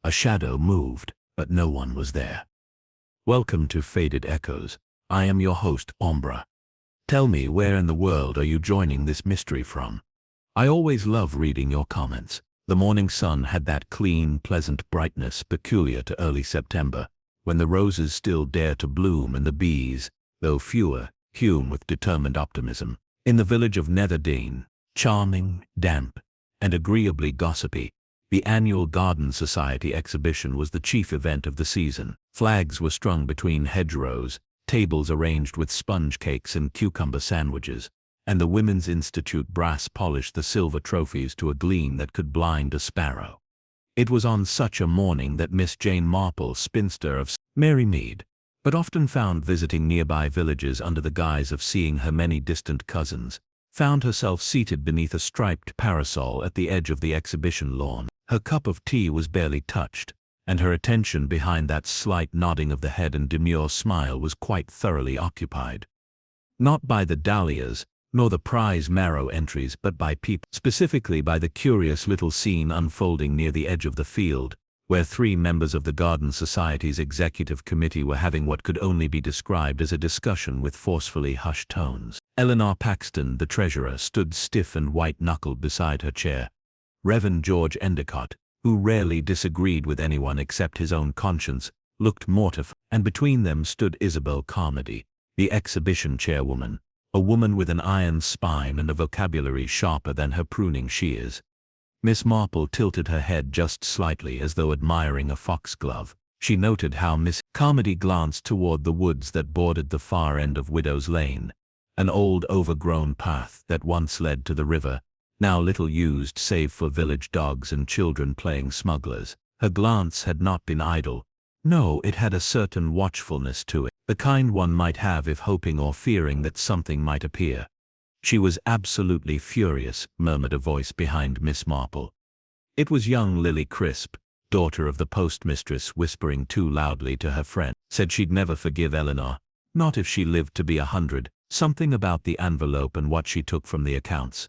A shadow moved, but no one was there. Welcome to Faded Echoes. I am your host, Ombra. Tell me, where in the world are you joining this mystery from? I always love reading your comments. The morning sun had that clean, pleasant brightness peculiar to early September, when the roses still dare to bloom and the bees, though fewer, hum with determined optimism. In the village of Netherdean, charming, damp, and agreeably gossipy, the annual Garden Society exhibition was the chief event of the season. Flags were strung between hedgerows, tables arranged with sponge cakes and cucumber sandwiches, and the Women's Institute brass polished the silver trophies to a gleam that could blind a sparrow. It was on such a morning that Miss Jane Marple, spinster of Marymead, but often found visiting nearby villages under the guise of seeing her many distant cousins, found herself seated beneath a striped parasol at the edge of the exhibition lawn. Her cup of tea was barely touched, and her attention behind that slight nodding of the head and demure smile was quite thoroughly occupied. Not by the dahlias, nor the prize marrow entries, but by people, specifically by the curious little scene unfolding near the edge of the field, where 3 members of the Garden Society's executive committee were having what could only be described as a discussion with forcefully hushed tones. Eleanor Paxton, the treasurer, stood stiff and white-knuckled beside her chair. Reverend George Endicott, who rarely disagreed with anyone except his own conscience, looked mortified, and between them stood Isabel Carmody, the exhibition chairwoman, a woman with an iron spine and a vocabulary sharper than her pruning shears. Miss Marple tilted her head just slightly as though admiring a foxglove. She noted how Miss Carmody glanced toward the woods that bordered the far end of Widow's Lane, an old overgrown path that once led to the river, now little used save for village dogs and children playing smugglers. Her glance had not been idle. No, it had a certain watchfulness to it, the kind one might have if hoping or fearing that something might appear. She was absolutely furious, murmured a voice behind Miss Marple. It was young Lily Crisp, daughter of the postmistress, whispering too loudly to her friend. Said she'd never forgive Eleanor, not if she lived to be 100, something about the envelope and what she took from the accounts.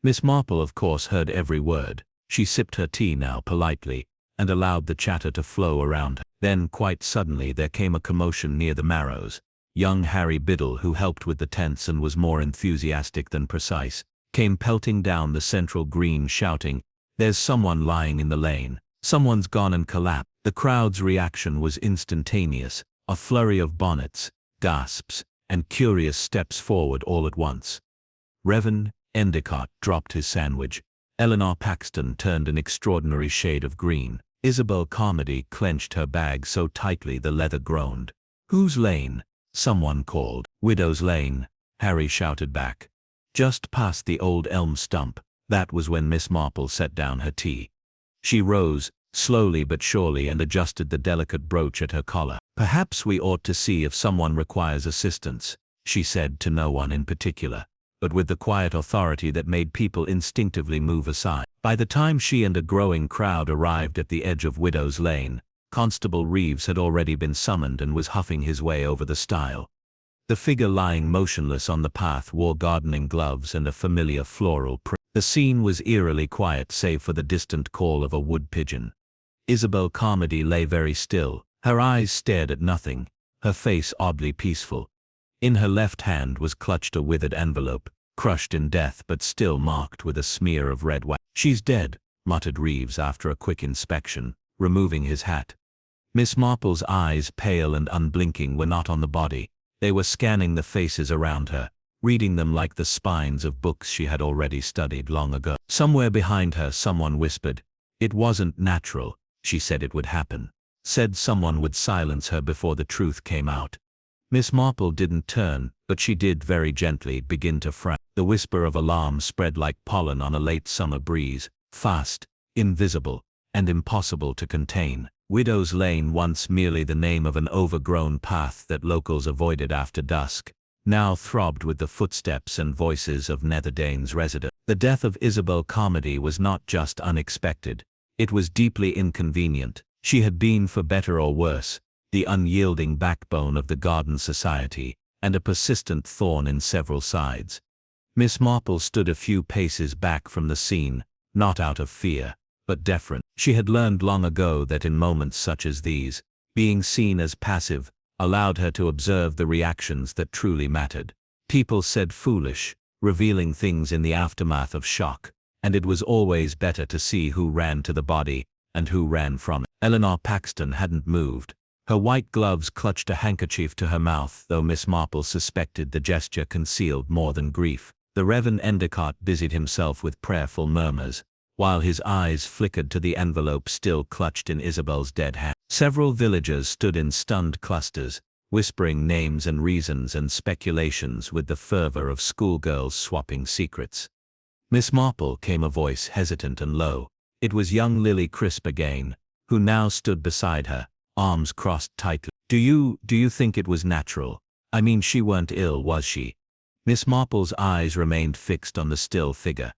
Miss Marple, of course, heard every word. She sipped her tea now politely, and allowed the chatter to flow around her. Then, quite suddenly, there came a commotion near the Marrows. Young Harry Biddle, who helped with the tents and was more enthusiastic than precise, came pelting down the central green shouting, "There's someone lying in the lane. Someone's gone and collapsed." The crowd's reaction was instantaneous, a flurry of bonnets, gasps, and curious steps forward all at once. Reverend Endicott dropped his sandwich. Eleanor Paxton turned an extraordinary shade of green. Isabel Carmody clenched her bag so tightly the leather groaned. "Whose lane?" someone called. "Widow's Lane," Harry shouted back. "Just past the old elm stump." That was when Miss Marple set down her tea. She rose, slowly but surely, and adjusted the delicate brooch at her collar. "Perhaps we ought to see if someone requires assistance," she said to no one in particular, but with the quiet authority that made people instinctively move aside. By the time she and a growing crowd arrived at the edge of Widow's Lane, Constable Reeves had already been summoned and was huffing his way over the stile. The figure lying motionless on the path wore gardening gloves and a familiar floral print. The scene was eerily quiet save for the distant call of a wood pigeon. Isabel Carmody lay very still. Her eyes stared at nothing, her face oddly peaceful. In her left hand was clutched a withered envelope, crushed in death but still marked with a smear of red wax. "She's dead," muttered Reeves after a quick inspection, removing his hat. Miss Marple's eyes, pale and unblinking, were not on the body. They were scanning the faces around her, reading them like the spines of books she had already studied long ago. Somewhere behind her someone whispered, "It wasn't natural. She said it would happen. Said someone would silence her before the truth came out." Miss Marple didn't turn, but she did very gently begin to frown. The whisper of alarm spread like pollen on a late summer breeze, fast, invisible, and impossible to contain. Widow's Lane, once merely the name of an overgrown path that locals avoided after dusk, now throbbed with the footsteps and voices of Netherdean's residents. The death of Isabel Carmody was not just unexpected, it was deeply inconvenient. She had been, for better or worse, the unyielding backbone of the Garden Society, and a persistent thorn in several sides. Miss Marple stood a few paces back from the scene, not out of fear, but deferent. She had learned long ago that in moments such as these, being seen as passive allowed her to observe the reactions that truly mattered. People said foolish, revealing things in the aftermath of shock, and it was always better to see who ran to the body and who ran from it. Eleanor Paxton hadn't moved. Her white gloves clutched a handkerchief to her mouth, though Miss Marple suspected the gesture concealed more than grief. The Reverend Endicott busied himself with prayerful murmurs, while his eyes flickered to the envelope still clutched in Isabel's dead hand. Several villagers stood in stunned clusters, whispering names and reasons and speculations with the fervor of schoolgirls swapping secrets. Miss Marple, came a voice hesitant and low. It was young Lily Crisp again, who now stood beside her, arms crossed tightly. Do you think it was natural? I mean, she weren't ill, was she? Miss Marple's eyes remained fixed on the still figure.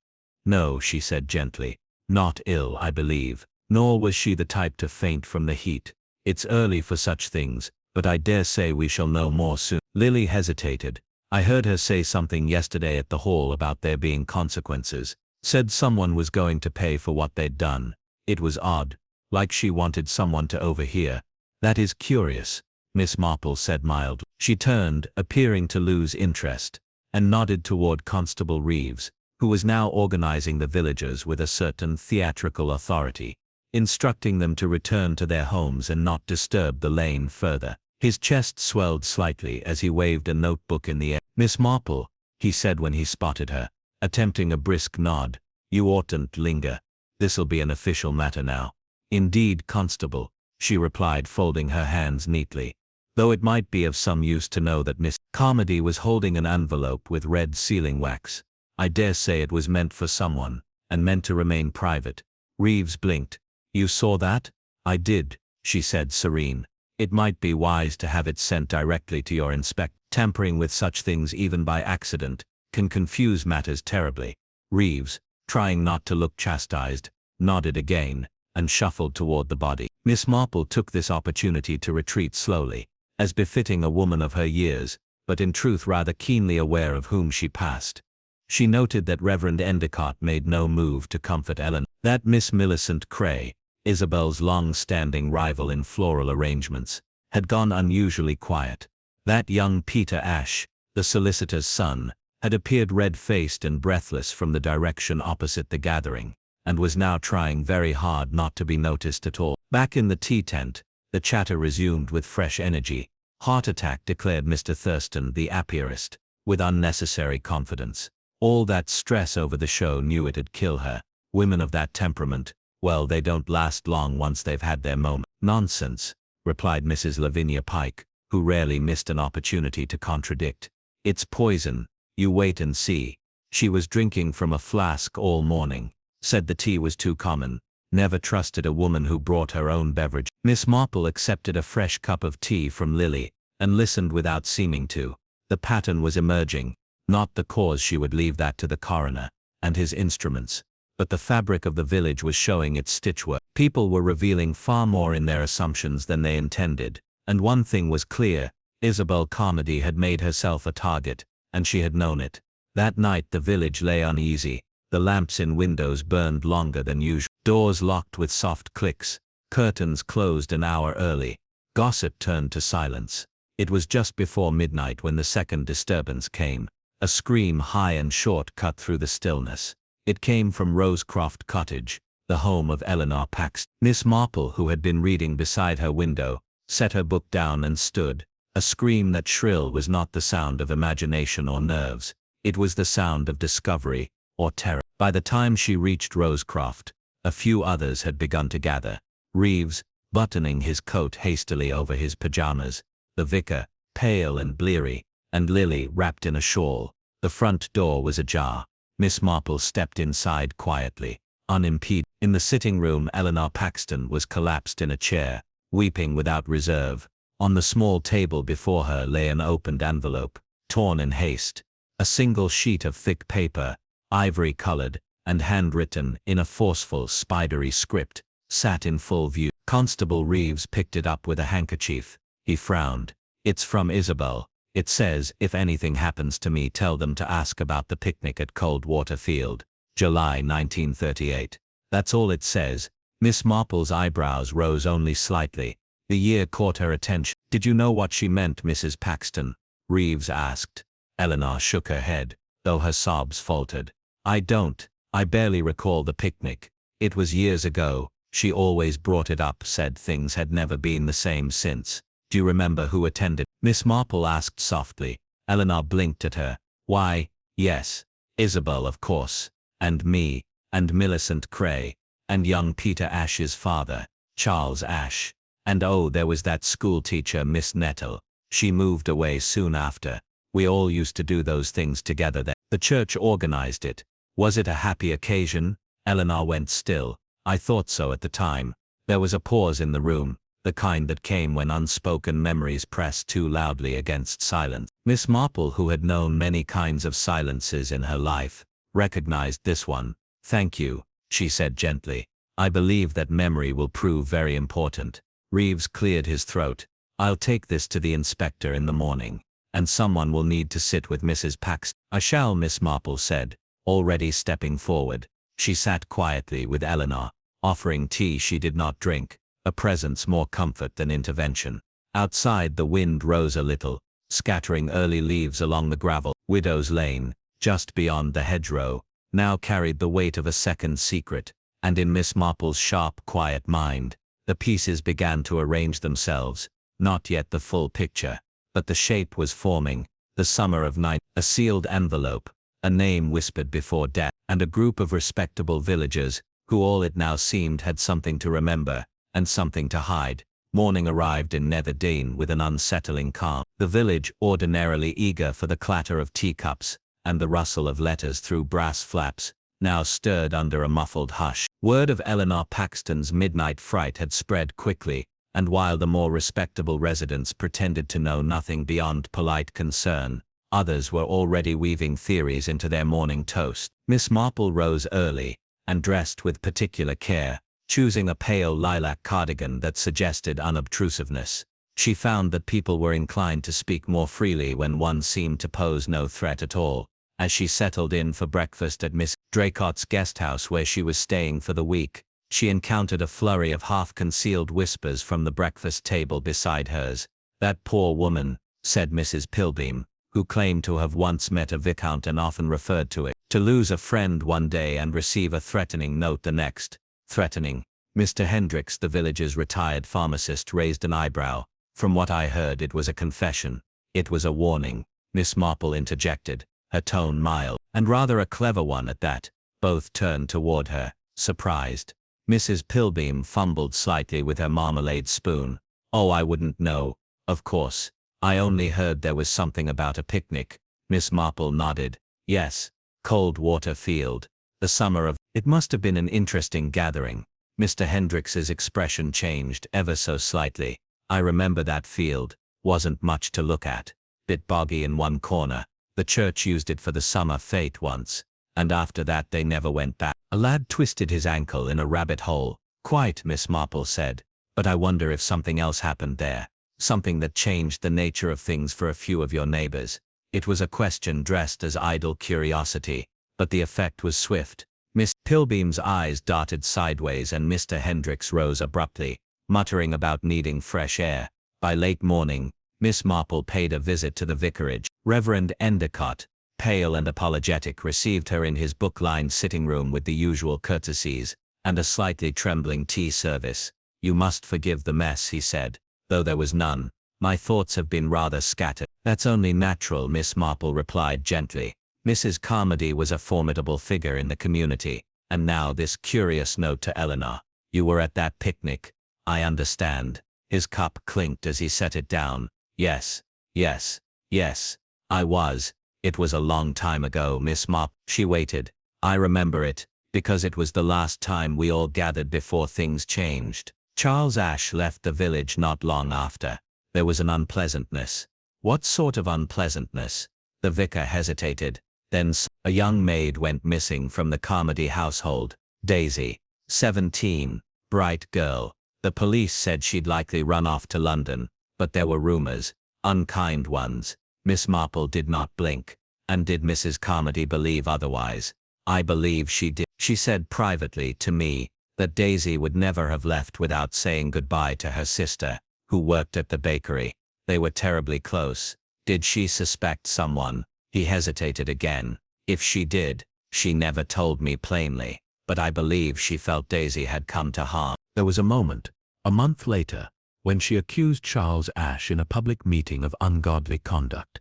No, she said gently. Not ill, I believe. Nor was she the type to faint from the heat. It's early for such things, but I dare say we shall know more soon. Lily hesitated. I heard her say something yesterday at the hall about there being consequences. Said someone was going to pay for what they'd done. It was odd, like she wanted someone to overhear. That is curious, Miss Marple said mildly. She turned, appearing to lose interest, and nodded toward Constable Reeves, who was now organizing the villagers with a certain theatrical authority, instructing them to return to their homes and not disturb the lane further. His chest swelled slightly as he waved a notebook in the air. Miss Marple, he said when he spotted her, attempting a brisk nod, you oughtn't linger. This'll be an official matter now. Indeed, Constable, she replied, folding her hands neatly, though it might be of some use to know that Miss Carmody was holding an envelope with red sealing wax. I dare say it was meant for someone, and meant to remain private. Reeves blinked. You saw that? I did, she said serene. It might be wise to have it sent directly to your inspector. Tampering with such things even by accident can confuse matters terribly. Reeves, trying not to look chastised, nodded again, and shuffled toward the body. Miss Marple took this opportunity to retreat slowly, as befitting a woman of her years, but in truth rather keenly aware of whom she passed. She noted that Reverend Endicott made no move to comfort Ellen. That Miss Millicent Cray, Isabel's long-standing rival in floral arrangements, had gone unusually quiet. That young Peter Ashe, the solicitor's son, had appeared red-faced and breathless from the direction opposite the gathering, and was now trying very hard not to be noticed at all. Back in the tea tent, the chatter resumed with fresh energy. Heart attack, declared Mr. Thurston, the apiarist, with unnecessary confidence. All that stress over the show knew it'd kill her. Women of that temperament, well, they don't last long once they've had their moment. Nonsense, replied Mrs. Lavinia Pike, who rarely missed an opportunity to contradict. It's poison. You wait and see. She was drinking from a flask all morning. Said the tea was too common. Never trusted a woman who brought her own beverage. Miss Marple accepted a fresh cup of tea from Lily, and listened without seeming to. The pattern was emerging. Not the cause, she would leave that to the coroner and his instruments, but the fabric of the village was showing its stitchwork. People were revealing far more in their assumptions than they intended, and one thing was clear: Isabel Carmody had made herself a target, and she had known it. That night the village lay uneasy. The lamps in windows burned longer than usual. Doors locked with soft clicks. Curtains closed an hour early. Gossip turned to silence. It was just before midnight when the second disturbance came. A scream, high and short, cut through the stillness. It came from Rosecroft Cottage, the home of Eleanor Paxton. Miss Marple, who had been reading beside her window, set her book down and stood. A scream that shrill was not the sound of imagination or nerves. It was the sound of discovery, or terror. By the time she reached Rosecroft, a few others had begun to gather. Reeves, buttoning his coat hastily over his pajamas, the vicar, pale and bleary, and Lily, wrapped in a shawl. The front door was ajar. Miss Marple stepped inside quietly, unimpeded. In the sitting room, Eleanor Paxton was collapsed in a chair, weeping without reserve. On the small table before her lay an opened envelope, torn in haste. A single sheet of thick paper, ivory-colored, and handwritten in a forceful, spidery script, sat in full view. Constable Reeves picked it up with a handkerchief. He frowned. It's from Isabel. It says, if anything happens to me, tell them to ask about the picnic at Coldwater Field, July 1938. That's all it says. Miss Marple's eyebrows rose only slightly. The year caught her attention. Did you know what she meant, Mrs. Paxton? Reeves asked. Eleanor shook her head, though her sobs faltered. I don't. I barely recall the picnic. It was years ago. She always brought it up, said things had never been the same since. Do you remember who attended? Miss Marple asked softly. Eleanor blinked at her. Why, yes. Isabel, of course. And me. And Millicent Cray. And young Peter Ash's father, Charles Ash. And oh, there was that schoolteacher, Miss Nettle. She moved away soon after. We all used to do those things together then. The church organized it. Was it a happy occasion? Eleanor went still. I thought so at the time. There was a pause in the room, the kind that came when unspoken memories pressed too loudly against silence. Miss Marple, who had known many kinds of silences in her life, recognized this one. Thank you, she said gently. I believe that memory will prove very important. Reeves cleared his throat. I'll take this to the inspector in the morning. And someone will need to sit with Mrs. Paxton. I shall, Miss Marple said, already stepping forward. She sat quietly with Eleanor, offering tea she did not drink, a presence more comfort than intervention. Outside the wind rose a little, scattering early leaves along the gravel. Widow's Lane, just beyond the hedgerow, now carried the weight of a second secret, and in Miss Marple's sharp, quiet mind, the pieces began to arrange themselves, not yet the full picture, but the shape was forming, the summer of a sealed envelope, a name whispered before death, and a group of respectable villagers, who all it now seemed had something to remember, and something to hide. Morning arrived in Netherdean with an unsettling calm. The village, ordinarily eager for the clatter of teacups, and the rustle of letters through brass flaps, now stirred under a muffled hush. Word of Eleanor Paxton's midnight fright had spread quickly, and while the more respectable residents pretended to know nothing beyond polite concern, others were already weaving theories into their morning toast. Miss Marple rose early, and dressed with particular care, choosing a pale lilac cardigan that suggested unobtrusiveness. She found that people were inclined to speak more freely when one seemed to pose no threat at all. As she settled in for breakfast at Miss Draycott's guest house where she was staying for the week, she encountered a flurry of half-concealed whispers from the breakfast table beside hers. That poor woman, said Mrs. Pilbeam, who claimed to have once met a viscount and often referred to it, to lose a friend one day and receive a threatening note the next. Threatening. Mr. Hendricks, the village's retired pharmacist, raised an eyebrow. From what I heard, it was a confession. It was a warning, Miss Marple interjected, her tone mild, and rather a clever one at that. Both turned toward her, surprised. Mrs. Pilbeam fumbled slightly with her marmalade spoon. Oh, I wouldn't know, of course. I only heard there was something about a picnic. Miss Marple nodded. Yes, Coldwater Field. The summer of... It must have been an interesting gathering. Mr. Hendricks's expression changed ever so slightly. I remember that field. Wasn't much to look at. Bit boggy in one corner. The church used it for the summer fete once, and after that they never went back. A lad twisted his ankle in a rabbit hole. Quite, Miss Marple said. But I wonder if something else happened there. Something that changed the nature of things for a few of your neighbors. It was a question dressed as idle curiosity, but the effect was swift. Miss Pilbeam's eyes darted sideways and Mr. Hendricks rose abruptly, muttering about needing fresh air. By late morning, Miss Marple paid a visit to the vicarage. Reverend Endicott, pale and apologetic, received her in his book-lined sitting room with the usual courtesies, and a slightly trembling tea service. You must forgive the mess, he said, though there was none. My thoughts have been rather scattered. That's only natural, Miss Marple replied gently. Mrs. Carmody was a formidable figure in the community, and now this curious note to Eleanor. You were at that picnic. I understand. His cup clinked as he set it down. Yes, yes, yes, I was. It was a long time ago, Miss Marple. She waited. I remember it, because it was the last time we all gathered before things changed. Charles Ash left the village not long after. There was an unpleasantness. What sort of unpleasantness? The vicar hesitated. Then a young maid went missing from the Carmody household. Daisy, 17, bright girl. The police said she'd likely run off to London, but there were rumors, unkind ones. Miss Marple did not blink. And did Mrs. Carmody believe otherwise? I believe she did. She said privately to me that Daisy would never have left without saying goodbye to her sister, who worked at the bakery. They were terribly close. Did she suspect someone? He hesitated again. If she did, she never told me plainly, but I believe she felt Daisy had come to harm. There was a moment, a month later, when she accused Charles Ashe in a public meeting of ungodly conduct.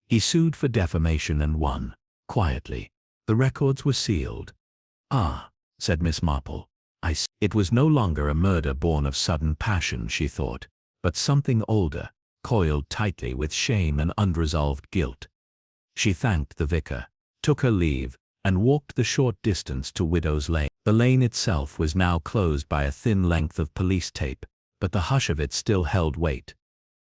He sued for defamation and won, quietly. The records were sealed. "Ah," said Miss Marple. It was no longer a murder born of sudden passion, she thought, but something older, coiled tightly with shame and unresolved guilt. She thanked the vicar, took her leave, and walked the short distance to Widow's Lane. The lane itself was now closed by a thin length of police tape, but the hush of it still held weight.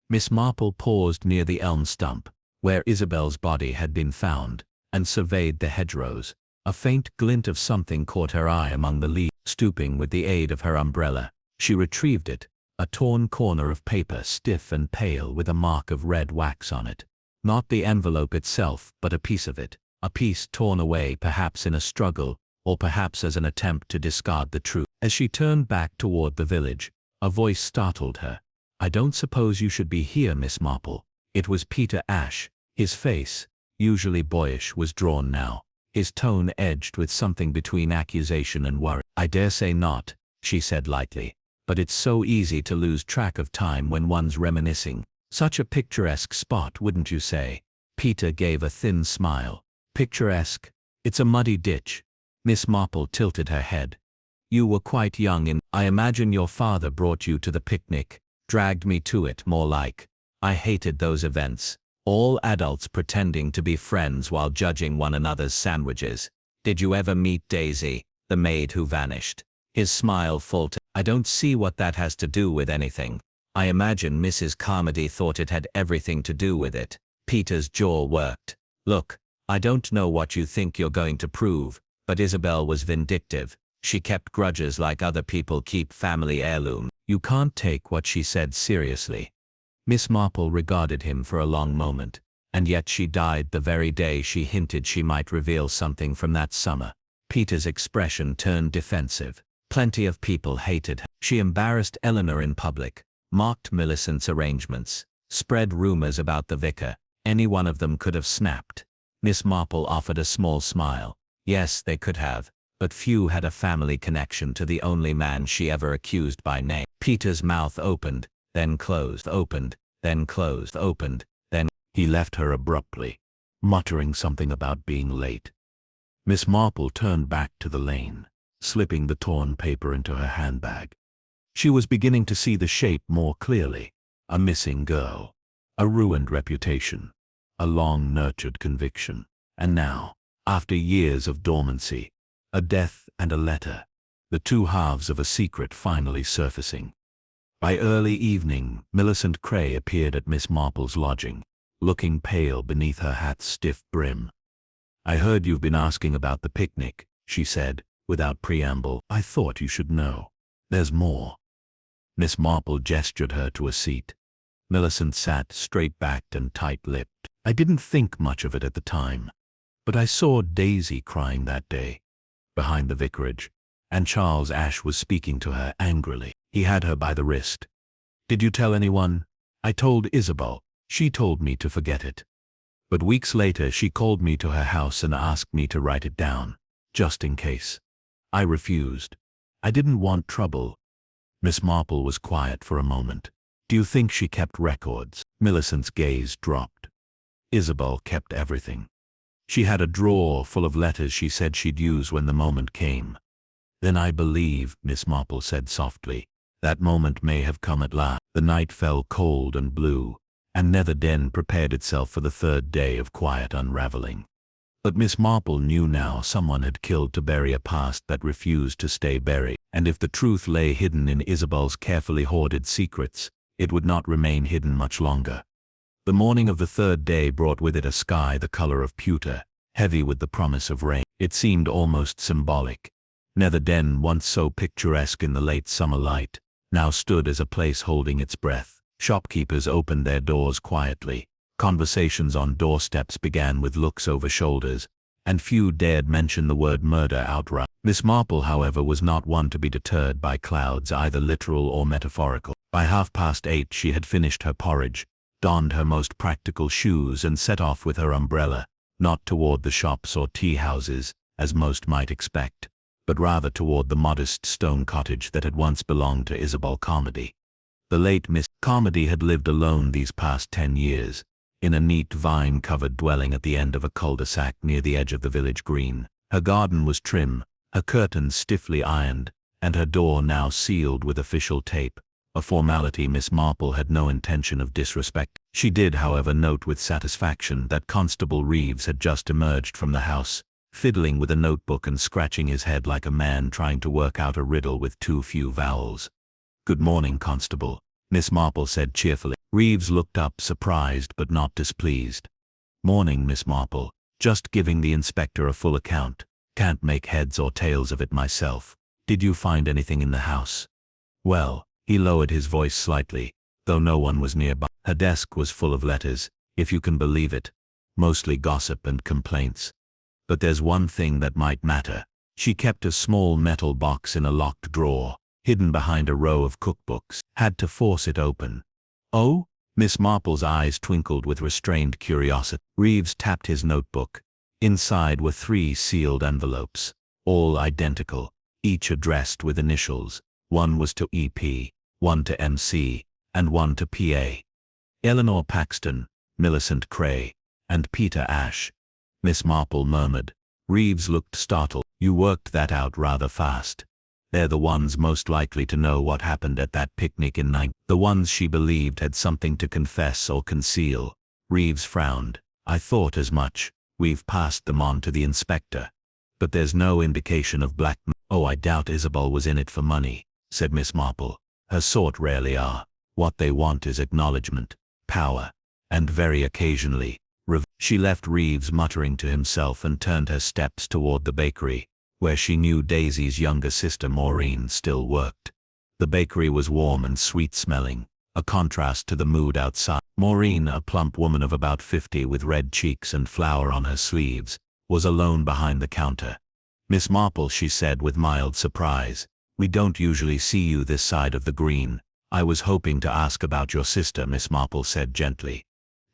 Miss Marple paused near the elm stump, where Isabel's body had been found, and surveyed the hedgerows. A faint glint of something caught her eye among the leaves. Stooping with the aid of her umbrella, she retrieved it, a torn corner of paper stiff and pale with a mark of red wax on it. Not the envelope itself, but a piece of it, a piece torn away perhaps in a struggle, or perhaps as an attempt to discard the truth. As she turned back toward the village, a voice startled her. "I don't suppose you should be here, Miss Marple." It was Peter Ashe. His face, usually boyish, was drawn now, his tone edged with something between accusation and worry. "I dare say not," she said lightly, "but it's so easy to lose track of time when one's reminiscing. Such a picturesque spot, wouldn't you say?" Peter gave a thin smile. "Picturesque? It's a muddy ditch." Miss Marple tilted her head. "You were quite young in. I imagine your father brought you to the picnic, dragged me to it more like. I hated those events. All adults pretending to be friends while judging one another's sandwiches. Did you ever meet Daisy, the maid who vanished?" His smile faltered. "I don't see what that has to do with anything. I imagine Mrs. Carmody thought it had everything to do with it." Peter's jaw worked. "Look, I don't know what you think you're going to prove, but Isabel was vindictive. She kept grudges like other people keep family heirlooms. You can't take what she said seriously." Miss Marple regarded him for a long moment, and yet she died the very day she hinted she might reveal something from that summer. Peter's expression turned defensive. Plenty of people hated her. She embarrassed Eleanor in public, mocked Millicent's arrangements, spread rumors about the vicar. Any one of them could have snapped. Miss Marple offered a small smile. Yes, they could have, but few had a family connection to the only man she ever accused by name. Peter's mouth opened, then closed, opened, then closed, opened, then... He left her abruptly, muttering something about being late. Miss Marple turned back to the lane, slipping the torn paper into her handbag. She was beginning to see the shape more clearly. A missing girl, a ruined reputation, a long-nurtured conviction, and now, after years of dormancy, a death and a letter, the two halves of a secret finally surfacing. By early evening, Millicent Cray appeared at Miss Marple's lodging, looking pale beneath her hat's stiff brim. "I heard you've been asking about the picnic," she said, without preamble. "I thought you should know. There's more." Miss Marple gestured her to a seat. Millicent sat straight-backed and tight-lipped. "I didn't think much of it at the time, but I saw Daisy crying that day, behind the vicarage, and Charles Ashe was speaking to her angrily. He had her by the wrist. Did you tell anyone? I told Isabel. She told me to forget it. But weeks later she called me to her house and asked me to write it down, just in case. I refused. I didn't want trouble." Miss Marple was quiet for a moment. "Do you think she kept records?" Millicent's gaze dropped. "Isabel kept everything. She had a drawer full of letters she said she'd use when the moment came." "Then I believe," Miss Marple said softly, "that moment may have come at last." The night fell cold and blue, and Netherden prepared itself for the third day of quiet unraveling. But Miss Marple knew now someone had killed to bury a past that refused to stay buried, and if the truth lay hidden in Isabel's carefully hoarded secrets, it would not remain hidden much longer. The morning of the third day brought with it a sky the color of pewter, heavy with the promise of rain. It seemed almost symbolic. Netherden, once so picturesque in the late summer light, now stood as a place holding its breath. Shopkeepers opened their doors quietly. Conversations on doorsteps began with looks over shoulders, and few dared mention the word murder outright. Miss Marple, however, was not one to be deterred by clouds, either literal or metaphorical. By 8:30 she had finished her porridge, donned her most practical shoes, and set off with her umbrella, not toward the shops or tea-houses, as most might expect, but rather toward the modest stone cottage that had once belonged to Isabel Carmody. The late Miss Carmody had lived alone these past 10 years, in a neat vine-covered dwelling at the end of a cul-de-sac near the edge of the village green. Her garden was trim, her curtains stiffly ironed, and her door now sealed with official tape, a formality Miss Marple had no intention of disrespect. She did, however, note with satisfaction that Constable Reeves had just emerged from the house, fiddling with a notebook and scratching his head like a man trying to work out a riddle with too few vowels. "Good morning, Constable," Miss Marple said cheerfully. Reeves looked up, surprised but not displeased. "Morning, Miss Marple. Just giving the inspector a full account. Can't make heads or tails of it myself. Did you find anything in the house?" "Well," he lowered his voice slightly, though no one was nearby. Her desk was full of letters, if you can believe it, mostly gossip and complaints. But there's one thing that might matter. She kept a small metal box in a locked drawer, hidden behind a row of cookbooks. Had to force it open." "Oh?" Miss Marple's eyes twinkled with restrained curiosity. Reeves tapped his notebook. Inside were 3 sealed envelopes, all identical, each addressed with initials. One was to EP, one to MC, and one to PA. Eleanor Paxton, Millicent Cray, and Peter Ash. Miss Marple murmured. Reeves looked startled. "You worked that out rather fast. They're the ones most likely to know what happened at that picnic in night. The ones she believed had something to confess or conceal." Reeves frowned. "I thought as much. We've passed them on to the inspector. But there's no indication of blackmail." "Oh, I doubt Isabel was in it for money," said Miss Marple. "Her sort rarely are. What they want is acknowledgement, power, and very occasionally, She left Reeves muttering to himself and turned her steps toward the bakery, where she knew Daisy's younger sister Maureen still worked. The bakery was warm and sweet-smelling, a contrast to the mood outside. Maureen, a plump woman of about 50 with red cheeks and flour on her sleeves, was alone behind the counter. "Miss Marple," she said with mild surprise, "we don't usually see you this side of the green." "I was hoping to ask about your sister," Miss Marple said gently.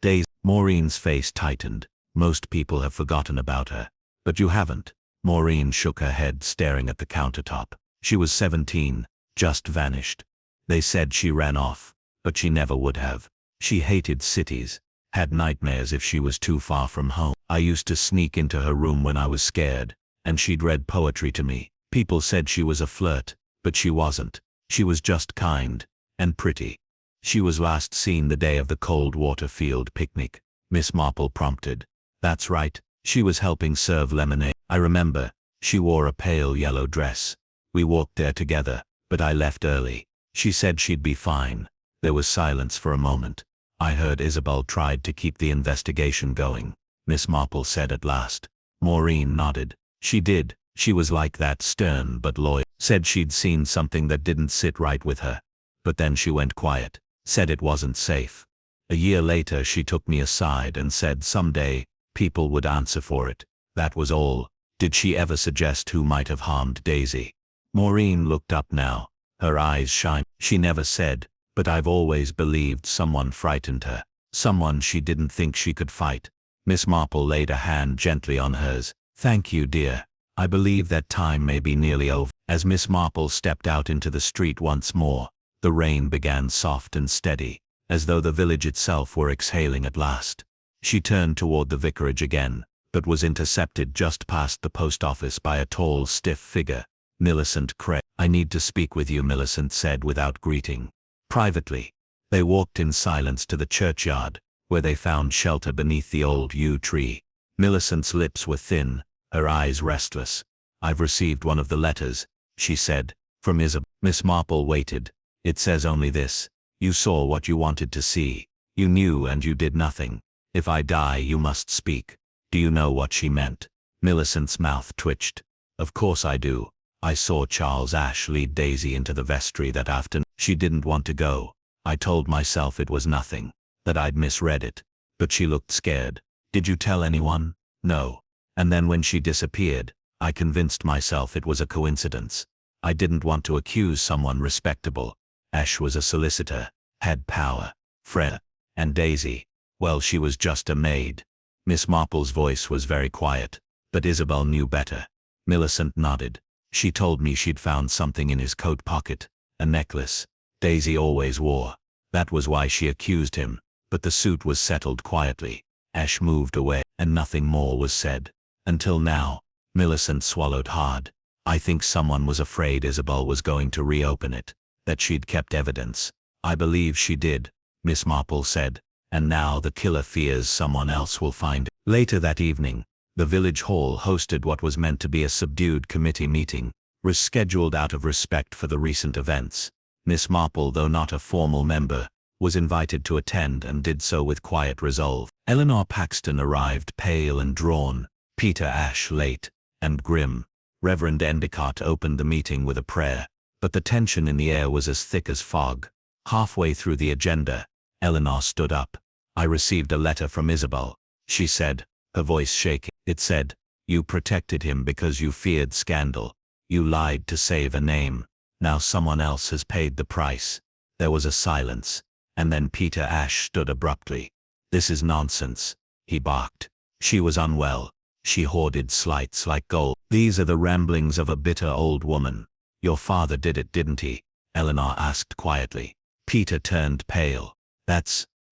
Daisy. Maureen's face tightened. "Most people have forgotten about her. But you haven't." Maureen shook her head, staring at the countertop. "She was 17, just vanished. They said she ran off, but she never would have. She hated cities, had nightmares if she was too far from home. I used to sneak into her room when I was scared, and she'd read poetry to me. People said she was a flirt, but she wasn't. She was just kind, and pretty." "She was last seen the day of the Cold Water Field picnic," Miss Marple prompted. "That's right. She was helping serve lemonade. I remember. She wore a pale yellow dress. We walked there together, but I left early. She said she'd be fine." There was silence for a moment. "I heard Isabel tried to keep the investigation going," Miss Marple said at last. Maureen nodded. "She did. She was like that, stern but loyal. Said she'd seen something that didn't sit right with her. But then she went quiet. Said it wasn't safe. A year later she took me aside and said someday people would answer for it. That was all." "Did she ever suggest who might have harmed Daisy?" Maureen looked up now, her eyes shining. "She never said, but I've always believed someone frightened her. Someone she didn't think she could fight." Miss Marple laid a hand gently on hers. "Thank you, dear. I believe that time may be nearly over." As Miss Marple stepped out into the street once more, the rain began soft and steady, as though the village itself were exhaling at last. She turned toward the vicarage again, but was intercepted just past the post office by a tall, stiff figure, Millicent Cray. "I need to speak with you," Millicent said without greeting. "Privately." They walked in silence to the churchyard, where they found shelter beneath the old yew tree. Millicent's lips were thin, her eyes restless. "I've received one of the letters," she said, "from Isabel." Miss Marple waited. "It says only this: you saw what you wanted to see. You knew and you did nothing. If I die you must speak." "Do you know what she meant?" Millicent's mouth twitched. "Of course I do. I saw Charles Ash lead Daisy into the vestry that afternoon. She didn't want to go. I told myself it was nothing, that I'd misread it. But she looked scared." "Did you tell anyone?" "No. And then when she disappeared, I convinced myself it was a coincidence. I didn't want to accuse someone respectable. Ash was a solicitor, had power. Fred and Daisy, well, she was just a maid. Miss Marple's voice was very quiet, but Isabel knew better. Millicent nodded. She told me she'd found something in his coat pocket, a necklace Daisy always wore. That was why she accused him, but the suit was settled quietly. Ash moved away, and nothing more was said. Until now. Millicent swallowed hard. I think someone was afraid Isabel was going to reopen it, that she'd kept evidence. I believe she did, Miss Marple said, and now the killer fears someone else will find it. Later that evening, the village hall hosted what was meant to be a subdued committee meeting, was scheduled out of respect for the recent events. Miss Marple, though not a formal member, was invited to attend and did so with quiet resolve. Eleanor Paxton arrived pale and drawn, Peter Ash late and grim. Reverend Endicott opened the meeting with a prayer, but the tension in the air was as thick as fog. Halfway through the agenda, Eleanor stood up. I received a letter from Isabel, she said, her voice shaking. It said, "You protected him because you feared scandal. You lied to save a name. Now someone else has paid the price." There was a silence, and then Peter Ash stood abruptly. "This is nonsense," he barked. She was unwell. She hoarded slights like gold. "These are the ramblings of a bitter old woman." "Your father did it, didn't he?" Eleanor asked quietly. Peter turned pale.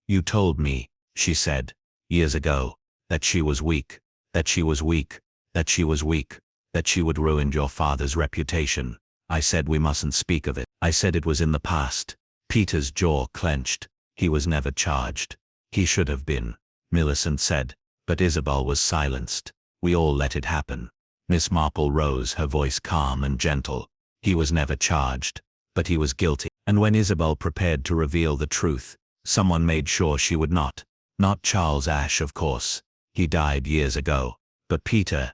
"You told me," she said, "years ago, that she was weak, that she was weak, that she was weak, that she would ruin your father's reputation. I said we mustn't speak of it. I said it was in the past." Peter's jaw clenched. "He was never charged." "He should have been," Millicent said, but Isabel was silenced. "We all let it happen." Miss Marple rose, her voice calm and gentle. "He was never charged, but he was guilty." And when Isabel prepared to reveal the truth, someone made sure she would not. Not Charles Ash, of course. He died years ago. But Peter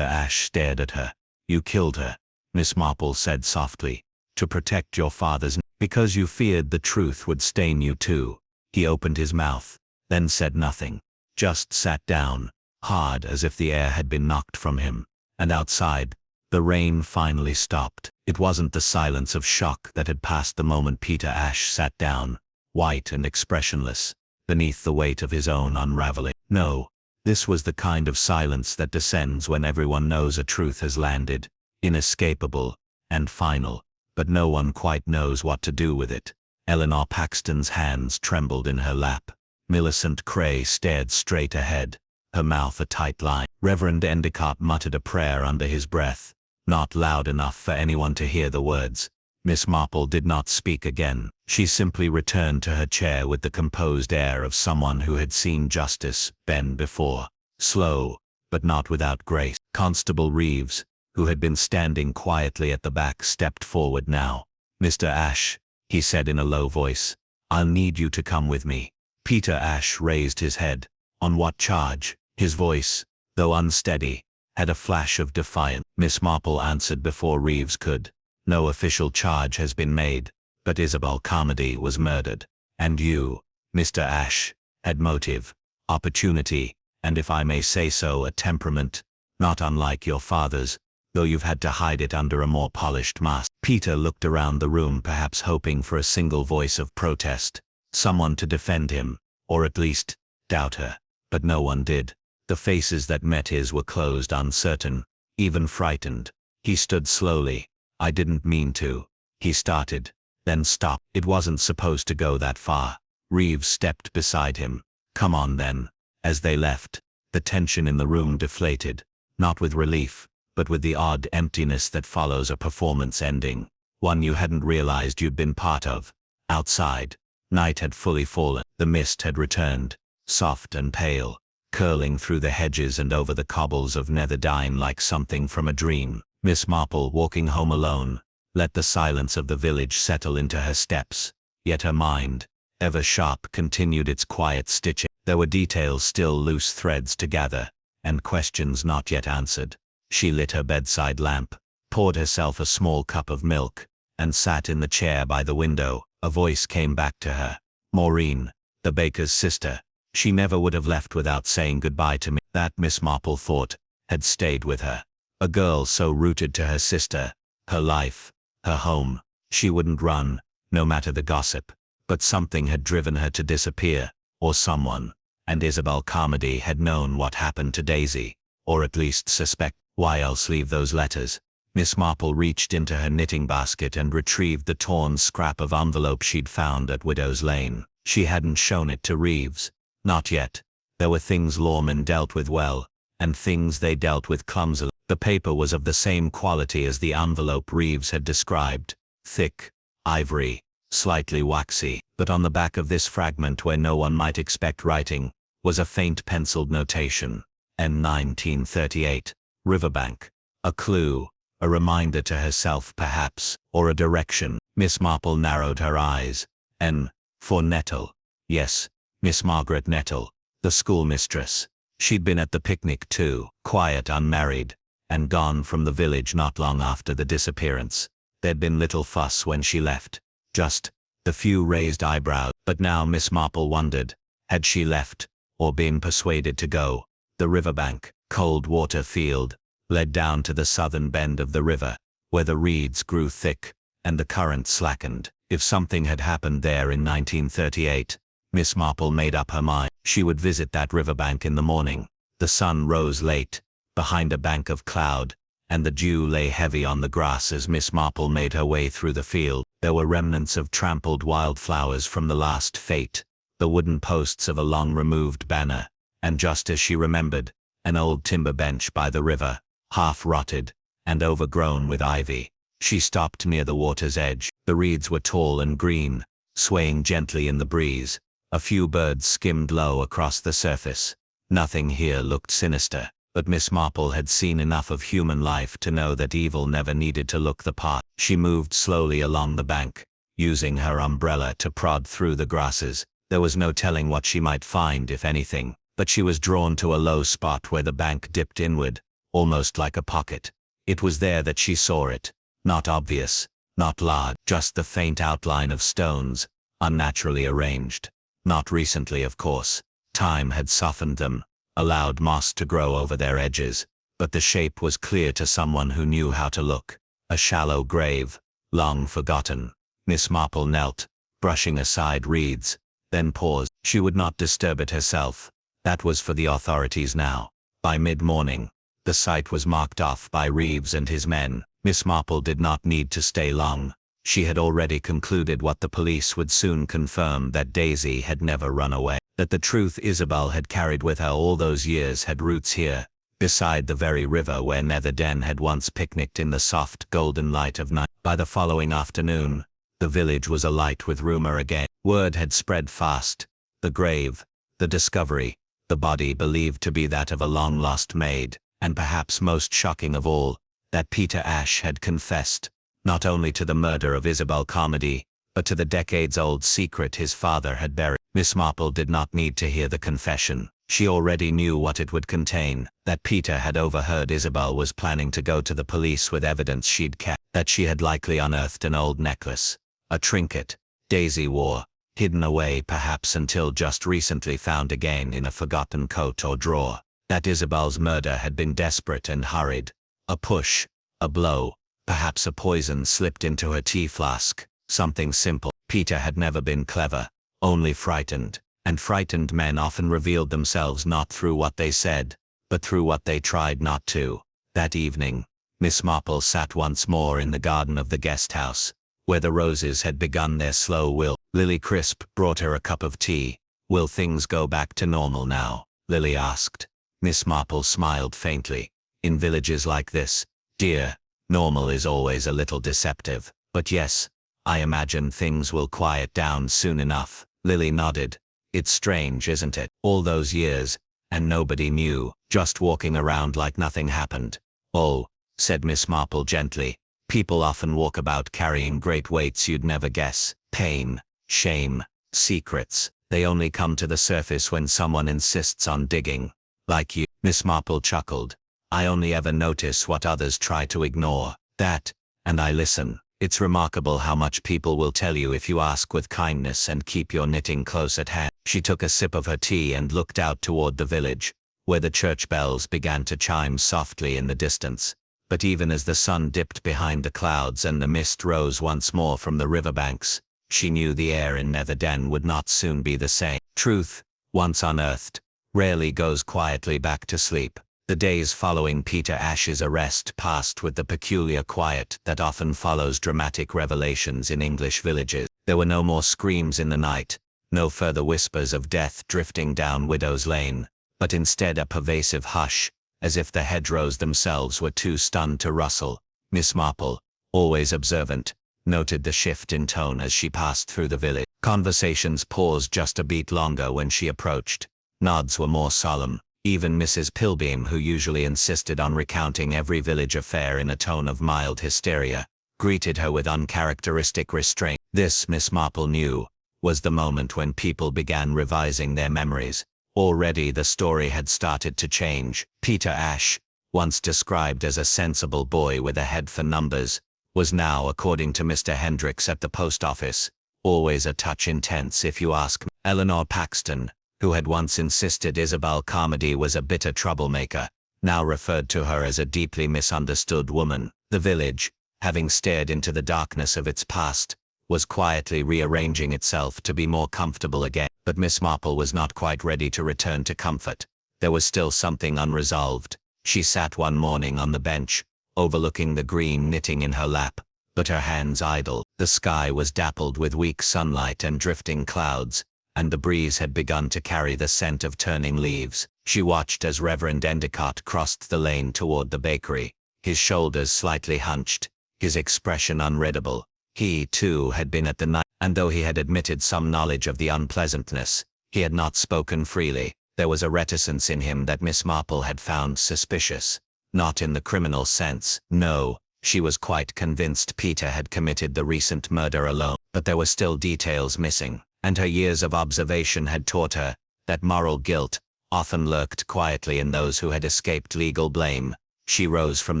Ash stared at her. "You killed her," Miss Marple said softly, "to protect your father's because you feared the truth would stain you too." He opened his mouth, then said nothing. Just sat down, hard as if the air had been knocked from him. And outside, the rain finally stopped. It wasn't the silence of shock that had passed the moment Peter Ash sat down, white and expressionless, beneath the weight of his own unraveling. No, this was the kind of silence that descends when everyone knows a truth has landed, inescapable and final, but no one quite knows what to do with it. Eleanor Paxton's hands trembled in her lap. Millicent Cray stared straight ahead, her mouth a tight line. Reverend Endicott muttered a prayer under his breath, not loud enough for anyone to hear the words. Miss Marple did not speak again. She simply returned to her chair with the composed air of someone who had seen justice bend before. Slow, but not without grace. Constable Reeves, who had been standing quietly at the back, stepped forward now. "Mr. Ash," he said in a low voice, "I'll need you to come with me." Peter Ash raised his head. "On what charge?" His voice, though unsteady, had a flash of defiance. Miss Marple answered before Reeves could. "No official charge has been made, but Isabel Carmody was murdered. And you, Mr. Ash, had motive, opportunity, and if I may say so, a temperament, not unlike your father's, though you've had to hide it under a more polished mask." Peter looked around the room, perhaps hoping for a single voice of protest, someone to defend him, or at least, doubt her. But no one did. The faces that met his were closed, uncertain, even frightened. He stood slowly. "I didn't mean to," he started, then stopped. "It wasn't supposed to go that far." Reeves stepped beside him. "Come on then." As they left, the tension in the room deflated, not with relief, but with the odd emptiness that follows a performance ending, one you hadn't realized you'd been part of. Outside, night had fully fallen. The mist had returned, soft and pale, curling through the hedges and over the cobbles of Netherdyne like something from a dream. Miss Marple, walking home alone, let the silence of the village settle into her steps, yet her mind, ever sharp, continued its quiet stitching. There were details still, loose threads to gather, and questions not yet answered. She lit her bedside lamp, poured herself a small cup of milk, and sat in the chair by the window. A voice came back to her. "Maureen, the baker's sister. She never would have left without saying goodbye to me." That, Miss Marple thought, had stayed with her. A girl so rooted to her sister, her life, her home. She wouldn't run, no matter the gossip. But something had driven her to disappear, or someone. And Isabel Carmody had known what happened to Daisy, or at least suspect. Why else leave those letters? Miss Marple reached into her knitting basket and retrieved the torn scrap of envelope she'd found at Widow's Lane. She hadn't shown it to Reeves. Not yet. There were things lawmen dealt with well, and things they dealt with clumsily. The paper was of the same quality as the envelope Reeves had described. Thick, ivory, slightly waxy. But on the back of this fragment, where no one might expect writing, was a faint penciled notation. N 1938. Riverbank. A clue. A reminder to herself perhaps, or a direction. Miss Marple narrowed her eyes. N. For Nettle. Yes, Miss Margaret Nettle, the schoolmistress. She'd been at the picnic too, quiet, unmarried, and gone from the village not long after the disappearance. There'd been little fuss when she left, just the few raised eyebrows. But now Miss Marple wondered, had she left, or been persuaded to go? The riverbank, cold water field, led down to the southern bend of the river, where the reeds grew thick, and the current slackened. If something had happened there in 1938, Miss Marple made up her mind. She would visit that riverbank in the morning. The sun rose late, behind a bank of cloud, and the dew lay heavy on the grass as Miss Marple made her way through the field. There were remnants of trampled wildflowers from the last fete, the wooden posts of a long-removed banner, and just as she remembered, an old timber bench by the river, half-rotted, and overgrown with ivy. She stopped near the water's edge. The reeds were tall and green, swaying gently in the breeze. A few birds skimmed low across the surface. Nothing here looked sinister, but Miss Marple had seen enough of human life to know that evil never needed to look the part. She moved slowly along the bank, using her umbrella to prod through the grasses. There was no telling what she might find, if anything, but she was drawn to a low spot where the bank dipped inward, almost like a pocket. It was there that she saw it. Not obvious, not large, just the faint outline of stones, unnaturally arranged. Not recently, of course. Time had softened them, allowed moss to grow over their edges, but the shape was clear to someone who knew how to look. A shallow grave, long forgotten. Miss Marple knelt, brushing aside reeds, then paused. She would not disturb it herself. That was for the authorities now. By mid-morning, the site was marked off by Reeves and his men. Miss Marple did not need to stay long. She had already concluded what the police would soon confirm, that Daisy had never run away, that the truth Isabel had carried with her all those years had roots here, beside the very river where Netherden had once picnicked in the soft golden light of night. By the following afternoon, the village was alight with rumor again. Word had spread fast. The grave, the discovery, the body believed to be that of a long-lost maid, and perhaps most shocking of all, that Peter Ashe had confessed, not only to the murder of Isabel Carmody, but to the decades-old secret his father had buried. Miss Marple did not need to hear the confession. She already knew what it would contain, that Peter had overheard Isabel was planning to go to the police with evidence she'd kept, that she had likely unearthed an old necklace, a trinket Daisy wore, hidden away perhaps until just recently found again in a forgotten coat or drawer, that Isabel's murder had been desperate and hurried. A push, a blow, perhaps a poison slipped into her tea flask, something simple. Peter had never been clever, only frightened, and frightened men often revealed themselves not through what they said, but through what they tried not to. That evening, Miss Marple sat once more in the garden of the guest house, where the roses had begun their slow wilt. Lily Crisp brought her a cup of tea. "Will things go back to normal now?" Lily asked. Miss Marple smiled faintly. "In villages like this, dear, normal is always a little deceptive. But yes, I imagine things will quiet down soon enough." Lily nodded. "It's strange, isn't it? All those years, and nobody knew, just walking around like nothing happened." "Oh," said Miss Marple gently, "people often walk about carrying great weights you'd never guess. Pain, shame, secrets. They only come to the surface when someone insists on digging. Like you." Miss Marple chuckled. "I only ever notice what others try to ignore. That, and I listen. It's remarkable how much people will tell you if you ask with kindness and keep your knitting close at hand." She took a sip of her tea and looked out toward the village, where the church bells began to chime softly in the distance. But even as the sun dipped behind the clouds and the mist rose once more from the riverbanks, she knew the air in Netherden would not soon be the same. Truth, once unearthed, rarely goes quietly back to sleep. The days following Peter Ash's arrest passed with the peculiar quiet that often follows dramatic revelations in English villages. There were no more screams in the night, no further whispers of death drifting down Widow's Lane, but instead a pervasive hush, as if the hedgerows themselves were too stunned to rustle. Miss Marple, always observant, noted the shift in tone as she passed through the village. Conversations paused just a beat longer when she approached. Nods were more solemn. Even Mrs. Pilbeam, who usually insisted on recounting every village affair in a tone of mild hysteria, greeted her with uncharacteristic restraint. This, Miss Marple knew, was the moment when people began revising their memories. Already the story had started to change. Peter Ash, once described as a sensible boy with a head for numbers, was now, according to Mr. Hendricks at the post office, always a touch intense if you ask me. Eleanor Paxton, who had once insisted Isabel Carmody was a bitter troublemaker, now referred to her as a deeply misunderstood woman. The village, having stared into the darkness of its past, was quietly rearranging itself to be more comfortable again. But Miss Marple was not quite ready to return to comfort. There was still something unresolved. She sat one morning on the bench, overlooking the green knitting in her lap, but her hands idle. The sky was dappled with weak sunlight and drifting clouds, and the breeze had begun to carry the scent of turning leaves. She watched as Reverend Endicott crossed the lane toward the bakery, his shoulders slightly hunched, his expression unreadable. He, too, had been at the night, and though he had admitted some knowledge of the unpleasantness, he had not spoken freely. There was a reticence in him that Miss Marple had found suspicious. Not in the criminal sense. No, she was quite convinced Peter had committed the recent murder alone, but there were still details missing, and her years of observation had taught her that moral guilt often lurked quietly in those who had escaped legal blame. She rose from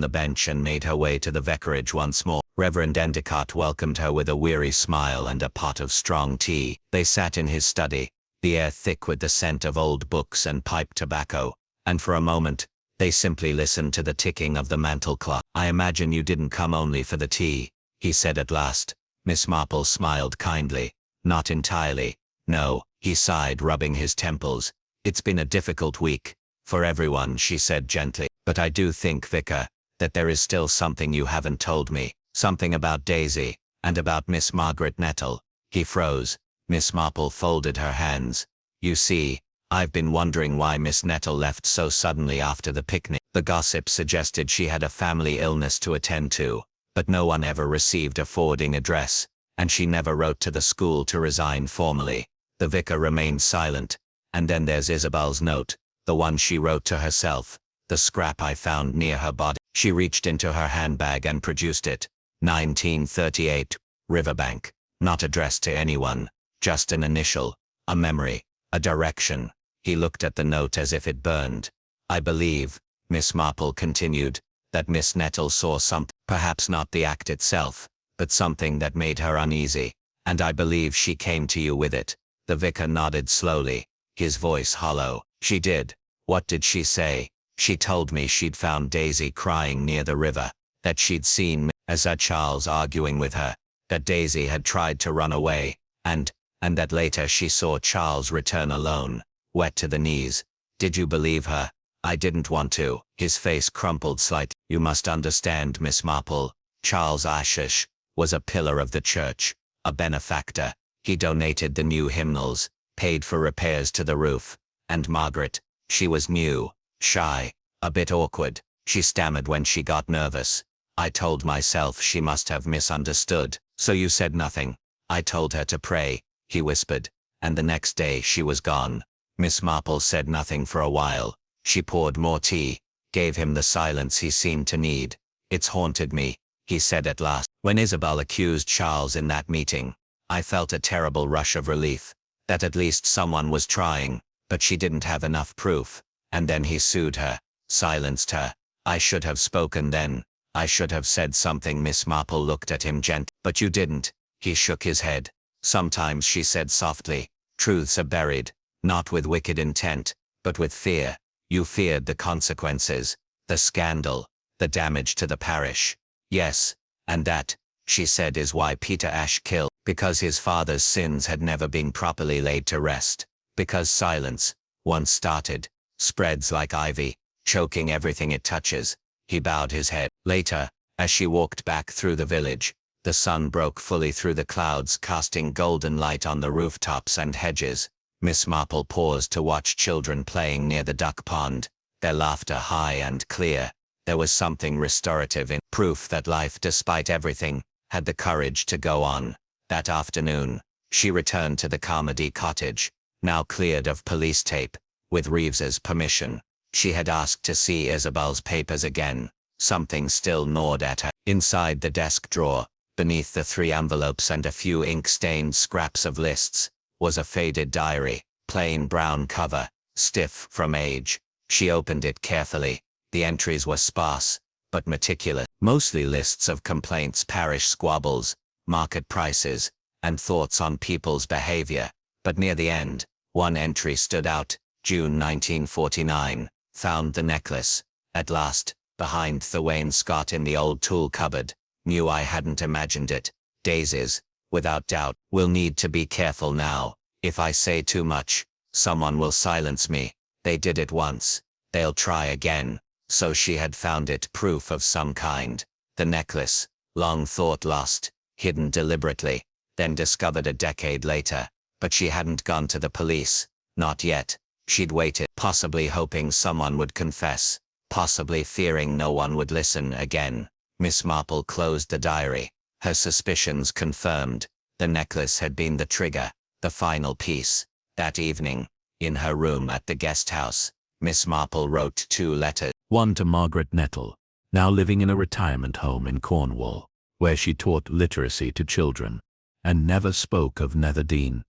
the bench and made her way to the vicarage once more. Reverend Endicott welcomed her with a weary smile and a pot of strong tea. They sat in his study, the air thick with the scent of old books and pipe tobacco, and for a moment, they simply listened to the ticking of the mantel clock. "I imagine you didn't come only for the tea," he said at last. Miss Marple smiled kindly. "Not entirely. No," he sighed, rubbing his temples. "It's been a difficult week, for everyone," she said gently. "But I do think, Vicar, that there is still something you haven't told me. Something about Daisy, and about Miss Margaret Nettle." He froze. Miss Marple folded her hands. "You see, I've been wondering why Miss Nettle left so suddenly after the picnic. The gossip suggested she had a family illness to attend to, but no one ever received a forwarding address, and she never wrote to the school to resign formally." The vicar remained silent. "And then there's Isabel's note, the one she wrote to herself, the scrap I found near her body." She reached into her handbag and produced it. 1938, Riverbank. Not addressed to anyone, just an initial, a memory, a direction. He looked at the note as if it burned. "I believe," Miss Marple continued, "that Miss Nettle saw something, perhaps not the act itself, but something that made her uneasy, and I believe she came to you with it." The vicar nodded slowly, his voice hollow. "She did. What did she say?" "She told me she'd found Daisy crying near the river, that she'd seen Mr. Charles arguing with her, that Daisy had tried to run away, and that later she saw Charles return alone, wet to the knees." "Did you believe her?" "I didn't want to." His face crumpled slightly. "You must understand, Miss Marple, Charles Ashish was a pillar of the church, a benefactor. He donated the new hymnals, paid for repairs to the roof, and Margaret, she was new, shy, a bit awkward. She stammered when she got nervous. I told myself she must have misunderstood." "So you said nothing?" "I told her to pray," he whispered, "and the next day she was gone." Miss Marple said nothing for a while. She poured more tea, gave him the silence he seemed to need. "It's haunted me," he said at last. "When Isabel accused Charles in that meeting, I felt a terrible rush of relief, that at least someone was trying, but she didn't have enough proof. And then he sued her, silenced her. I should have spoken then. I should have said something." Miss Marple looked at him gently. "But you didn't." He shook his head. "Sometimes," she said softly, "truths are buried, not with wicked intent, but with fear. You feared the consequences, the scandal, the damage to the parish. Yes, and that, she said, is why Peter Ashe killed, because his father's sins had never been properly laid to rest, because silence, once started, spreads like ivy, choking everything it touches. He bowed his head. Later, as she walked back through the village, the sun broke fully through the clouds, casting golden light on the rooftops and hedges. Miss Marple paused to watch children playing near the duck pond, their laughter high and clear. There was something restorative in proof that life, despite everything, had the courage to go on. That afternoon, she returned to the Carmody cottage, now cleared of police tape. With Reeves's permission, she had asked to see Isabel's papers again. Something still gnawed at her. Inside the desk drawer, beneath the 3 envelopes and a few ink-stained scraps of lists, was a faded diary, plain brown cover, stiff from age. She opened it carefully. The entries were sparse, but meticulous, mostly lists of complaints, parish squabbles, market prices, and thoughts on people's behavior. But near the end, one entry stood out. June 1949, found the necklace. At last, behind the wainscot in the old tool cupboard. Knew I hadn't imagined it. Daisies, without doubt, will need to be careful now. If I say too much, someone will silence me. They did it once. They'll try again. So she had found it, proof of some kind. The necklace, long thought lost, hidden deliberately, then discovered a decade later. But she hadn't gone to the police. Not yet. She'd waited, possibly hoping someone would confess, possibly fearing no one would listen again. Miss Marple closed the diary. Her suspicions confirmed. The necklace had been the trigger, the final piece. That evening, in her room at the guest house, Miss Marple wrote 2 letters. One to Margaret Nettle, now living in a retirement home in Cornwall, where she taught literacy to children, and never spoke of Netherdean.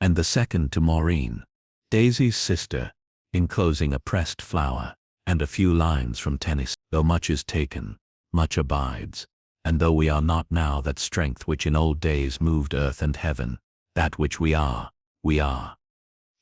And the second to Maureen, Daisy's sister, enclosing a pressed flower, and a few lines from Tennyson. Though much is taken, much abides, and though we are not now that strength which in old days moved earth and heaven, that which we are, we are.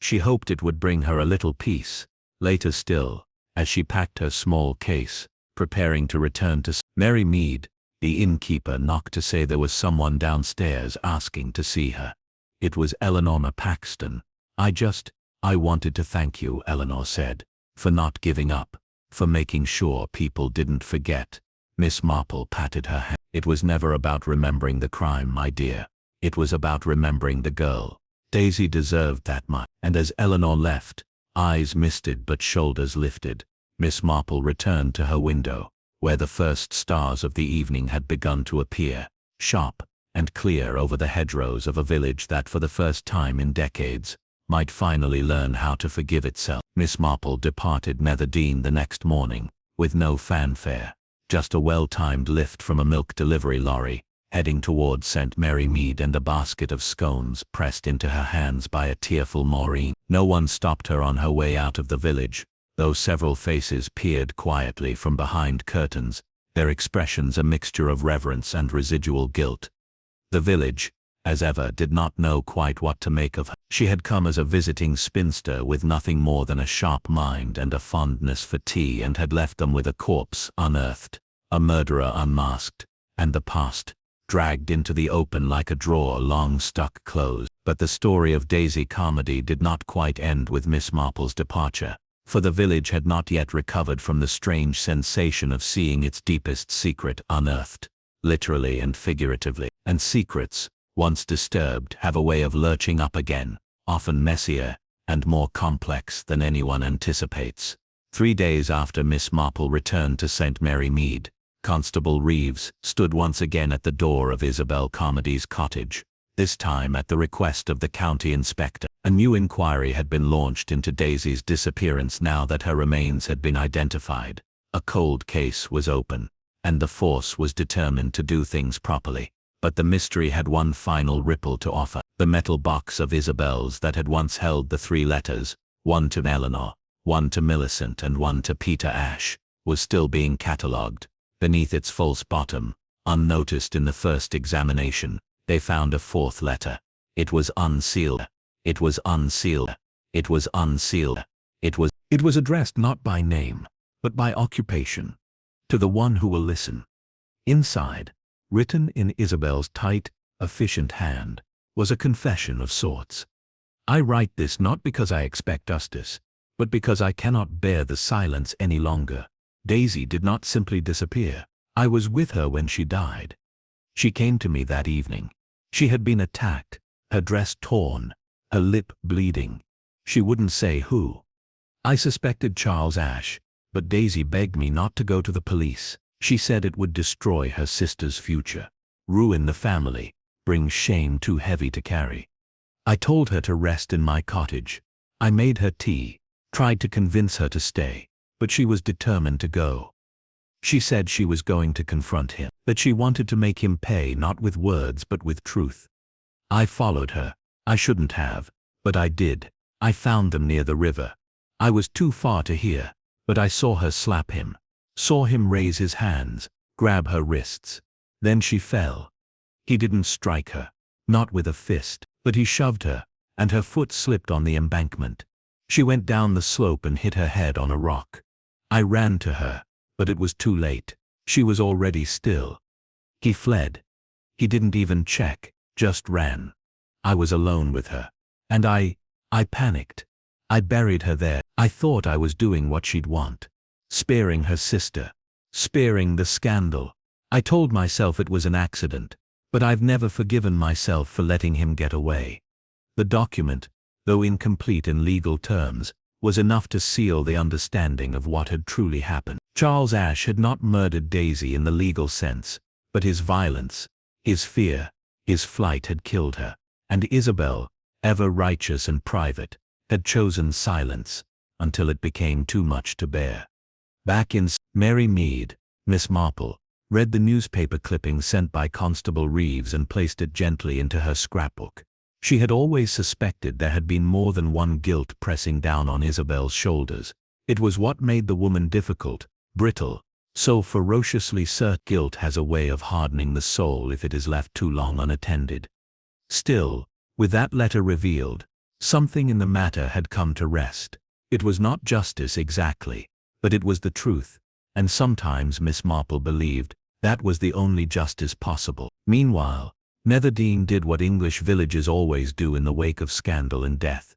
She hoped it would bring her a little peace. Later still, as she packed her small case, preparing to return to Mary Mead, the innkeeper knocked to say there was someone downstairs asking to see her. It was Eleanor Paxton. I wanted to thank you, Eleanor said, for not giving up, for making sure people didn't forget. Miss Marple patted her hand. It was never about remembering the crime, my dear. It was about remembering the girl. Daisy deserved that much. And as Eleanor left, eyes misted but shoulders lifted, Miss Marple returned to her window, where the first stars of the evening had begun to appear, sharp and clear over the hedgerows of a village that for the first time in decades might finally learn how to forgive itself. Miss Marple departed Netherdean the next morning, with no fanfare, just a well-timed lift from a milk delivery lorry, heading towards St. Mary Mead, and a basket of scones pressed into her hands by a tearful Maureen. No one stopped her on her way out of the village, though several faces peered quietly from behind curtains, their expressions a mixture of reverence and residual guilt. The village, as ever, did not know quite what to make of her. She had come as a visiting spinster with nothing more than a sharp mind and a fondness for tea, and had left them with a corpse unearthed, a murderer unmasked, and the past dragged into the open like a drawer long stuck closed. But the story of Daisy Carmody did not quite end with Miss Marple's departure, for the village had not yet recovered from the strange sensation of seeing its deepest secret unearthed, literally and figuratively. And secrets, once disturbed, have a way of lurching up again, often messier and more complex than anyone anticipates. 3 days after Miss Marple returned to St. Mary Mead, Constable Reeves stood once again at the door of Isabel Carmody's cottage, this time at the request of the county inspector. A new inquiry had been launched into Daisy's disappearance now that her remains had been identified. A cold case was open, and the force was determined to do things properly. But the mystery had one final ripple to offer. The metal box of Isabel's that had once held the 3 letters, one to Eleanor, one to Millicent and one to Peter Ashe, was still being catalogued. Beneath its false bottom, unnoticed in the first examination, they found a 4th letter. It was unsealed. It was unsealed. It was unsealed. It was It was addressed not by name, but by occupation, to the one who will listen. Inside, written in Isabel's tight, efficient hand, was a confession of sorts. I write this not because I expect justice, but because I cannot bear the silence any longer. Daisy did not simply disappear. I was with her when she died. She came to me that evening. She had been attacked, her dress torn, her lip bleeding. She wouldn't say who. I suspected Charles Ashe, but Daisy begged me not to go to the police. She said it would destroy her sister's future, ruin the family, bring shame too heavy to carry. I told her to rest in my cottage. I made her tea, tried to convince her to stay, but she was determined to go. She said she was going to confront him, that she wanted to make him pay not with words but with truth. I followed her. I shouldn't have, but I did. I found them near the river. I was too far to hear, but I saw her slap him, saw him raise his hands, grab her wrists. Then she fell. He didn't strike her, not with a fist, but he shoved her, and her foot slipped on the embankment. She went down the slope and hit her head on a rock. I ran to her, but it was too late. She was already still. He fled. He didn't even check, just ran. I was alone with her. And I panicked. I buried her there. I thought I was doing what she'd want. Sparing her sister. Sparing the scandal. I told myself it was an accident, but I've never forgiven myself for letting him get away. The document, though incomplete in legal terms, was enough to seal the understanding of what had truly happened. Charles Ashe had not murdered Daisy in the legal sense, but his violence, his fear, his flight had killed her, and Isabel, ever righteous and private, had chosen silence until it became too much to bear. Back in Mary Mead, Miss Marple, read the newspaper clipping sent by Constable Reeves and placed it gently into her scrapbook. She had always suspected there had been more than one guilt pressing down on Isabel's shoulders. It was what made the woman difficult, brittle, so ferociously certain. Guilt has a way of hardening the soul if it is left too long unattended. Still, with that letter revealed, something in the matter had come to rest. It was not justice exactly, but it was the truth, and sometimes Miss Marple believed that was the only justice possible. Meanwhile, Netherdean did what English villages always do in the wake of scandal and death.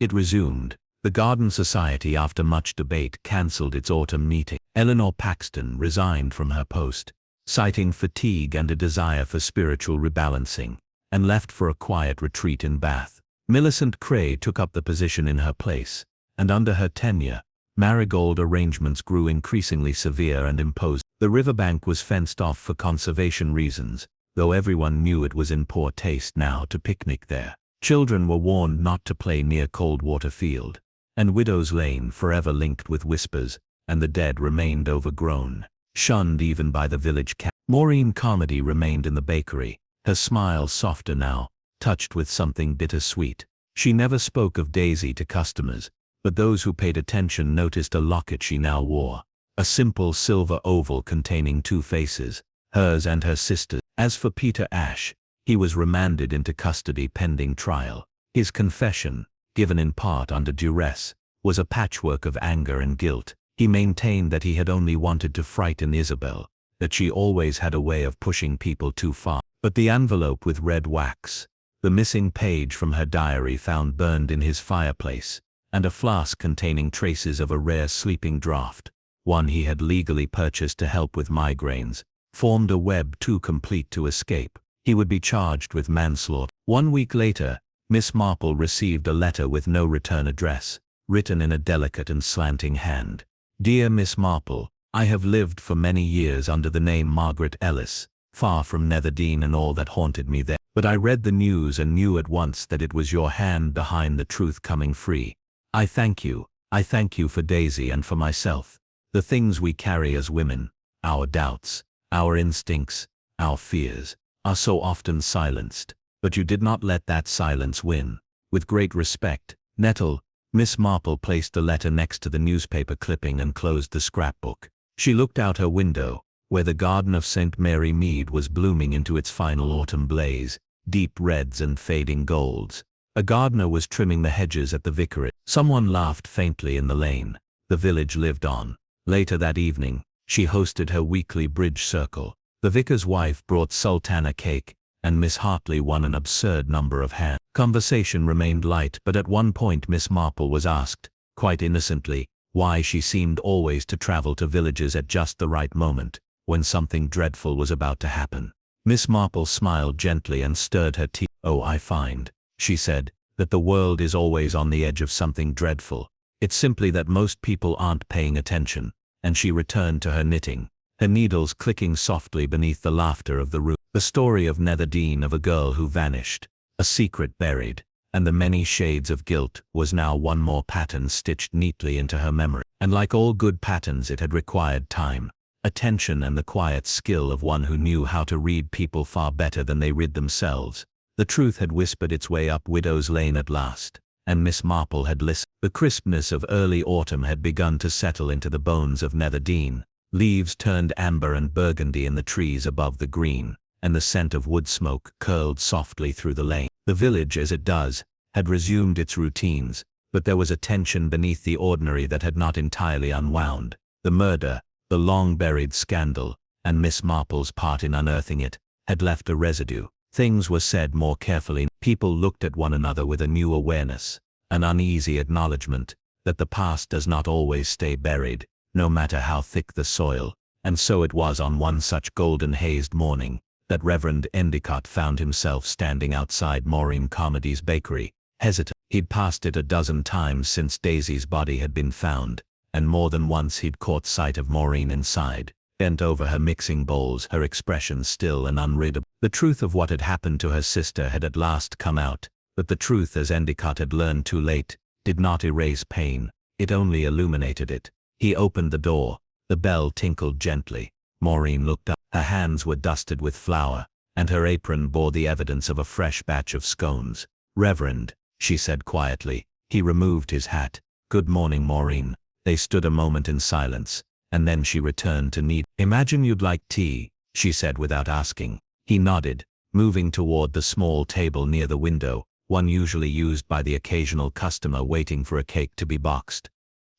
It resumed. The Garden Society, after much debate, cancelled its autumn meeting. Eleanor Paxton resigned from her post, citing fatigue and a desire for spiritual rebalancing, and left for a quiet retreat in Bath. Millicent Cray took up the position in her place, and under her tenure, marigold arrangements grew increasingly severe and imposed. The riverbank was fenced off for conservation reasons, though everyone knew it was in poor taste now to picnic there. Children were warned not to play near Coldwater Field, and Widow's Lane forever linked with whispers, and the dead remained overgrown, shunned even by the village cat. Maureen Carmody remained in the bakery, her smile softer now, touched with something bittersweet. She never spoke of Daisy to customers, but those who paid attention noticed a locket she now wore, a simple silver oval containing two faces, hers and her sister's. As for Peter Ashe, he was remanded into custody pending trial. His confession, given in part under duress, was a patchwork of anger and guilt. He maintained that he had only wanted to frighten Isabel, that she always had a way of pushing people too far. But the envelope with red wax, the missing page from her diary found burned in his fireplace, and a flask containing traces of a rare sleeping draught, one he had legally purchased to help with migraines, formed a web too complete to escape. He would be charged with manslaughter. 1 week later, Miss Marple received a letter with no return address, written in a delicate and slanting hand. Dear Miss Marple, I have lived for many years under the name Margaret Ellis, far from Netherdean and all that haunted me there. But I read the news and knew at once that it was your hand behind the truth coming free. I thank you for Daisy and for myself. The things we carry as women, our doubts, our instincts, our fears, are so often silenced, but you did not let that silence win. With great respect, Nettle. Miss Marple placed the letter next to the newspaper clipping and closed the scrapbook. She looked out her window, where the garden of St. Mary Mead was blooming into its final autumn blaze, deep reds and fading golds. A gardener was trimming the hedges at the vicarage. Someone laughed faintly in the lane. The village lived on. Later that evening, she hosted her weekly bridge circle. The vicar's wife brought sultana cake, and Miss Hartley won an absurd number of hands. Conversation remained light, but at one point Miss Marple was asked, quite innocently, why she seemed always to travel to villages at just the right moment, when something dreadful was about to happen. Miss Marple smiled gently and stirred her tea. "Oh, I find," she said, "that the world is always on the edge of something dreadful. It's simply that most people aren't paying attention." And she returned to her knitting, her needles clicking softly beneath the laughter of the room. The story of Netherdean, of a girl who vanished, a secret buried, and the many shades of guilt, was now one more pattern stitched neatly into her memory. And like all good patterns, it had required time, attention, and the quiet skill of one who knew how to read people far better than they read themselves. The truth had whispered its way up Widow's Lane at last, and Miss Marple had listened. The crispness of early autumn had begun to settle into the bones of Netherdean. Leaves turned amber and burgundy in the trees above the green, and the scent of wood smoke curled softly through the lane. The village, as it does, had resumed its routines, but there was a tension beneath the ordinary that had not entirely unwound. The murder, the long-buried scandal, and Miss Marple's part in unearthing it, had left a residue. Things were said more carefully. People looked at one another with a new awareness, an uneasy acknowledgement that the past does not always stay buried, no matter how thick the soil. And so it was on one such golden-hazed morning that Reverend Endicott found himself standing outside Maureen Carmody's bakery, hesitant. He'd passed it a dozen times since Daisy's body had been found, and more than once he'd caught sight of Maureen inside, bent over her mixing bowls, her expression still and unreadable. The truth of what had happened to her sister had at last come out, but the truth, as Endicott had learned too late, did not erase pain, it only illuminated it. He opened the door. The bell tinkled gently. Maureen looked up. Her hands were dusted with flour, and her apron bore the evidence of a fresh batch of scones. "Reverend," she said quietly. He removed his hat. "Good morning, Maureen." They stood a moment in silence, and then she returned to need. "Imagine you'd like tea," she said without asking. He nodded, moving toward the small table near the window, one usually used by the occasional customer waiting for a cake to be boxed.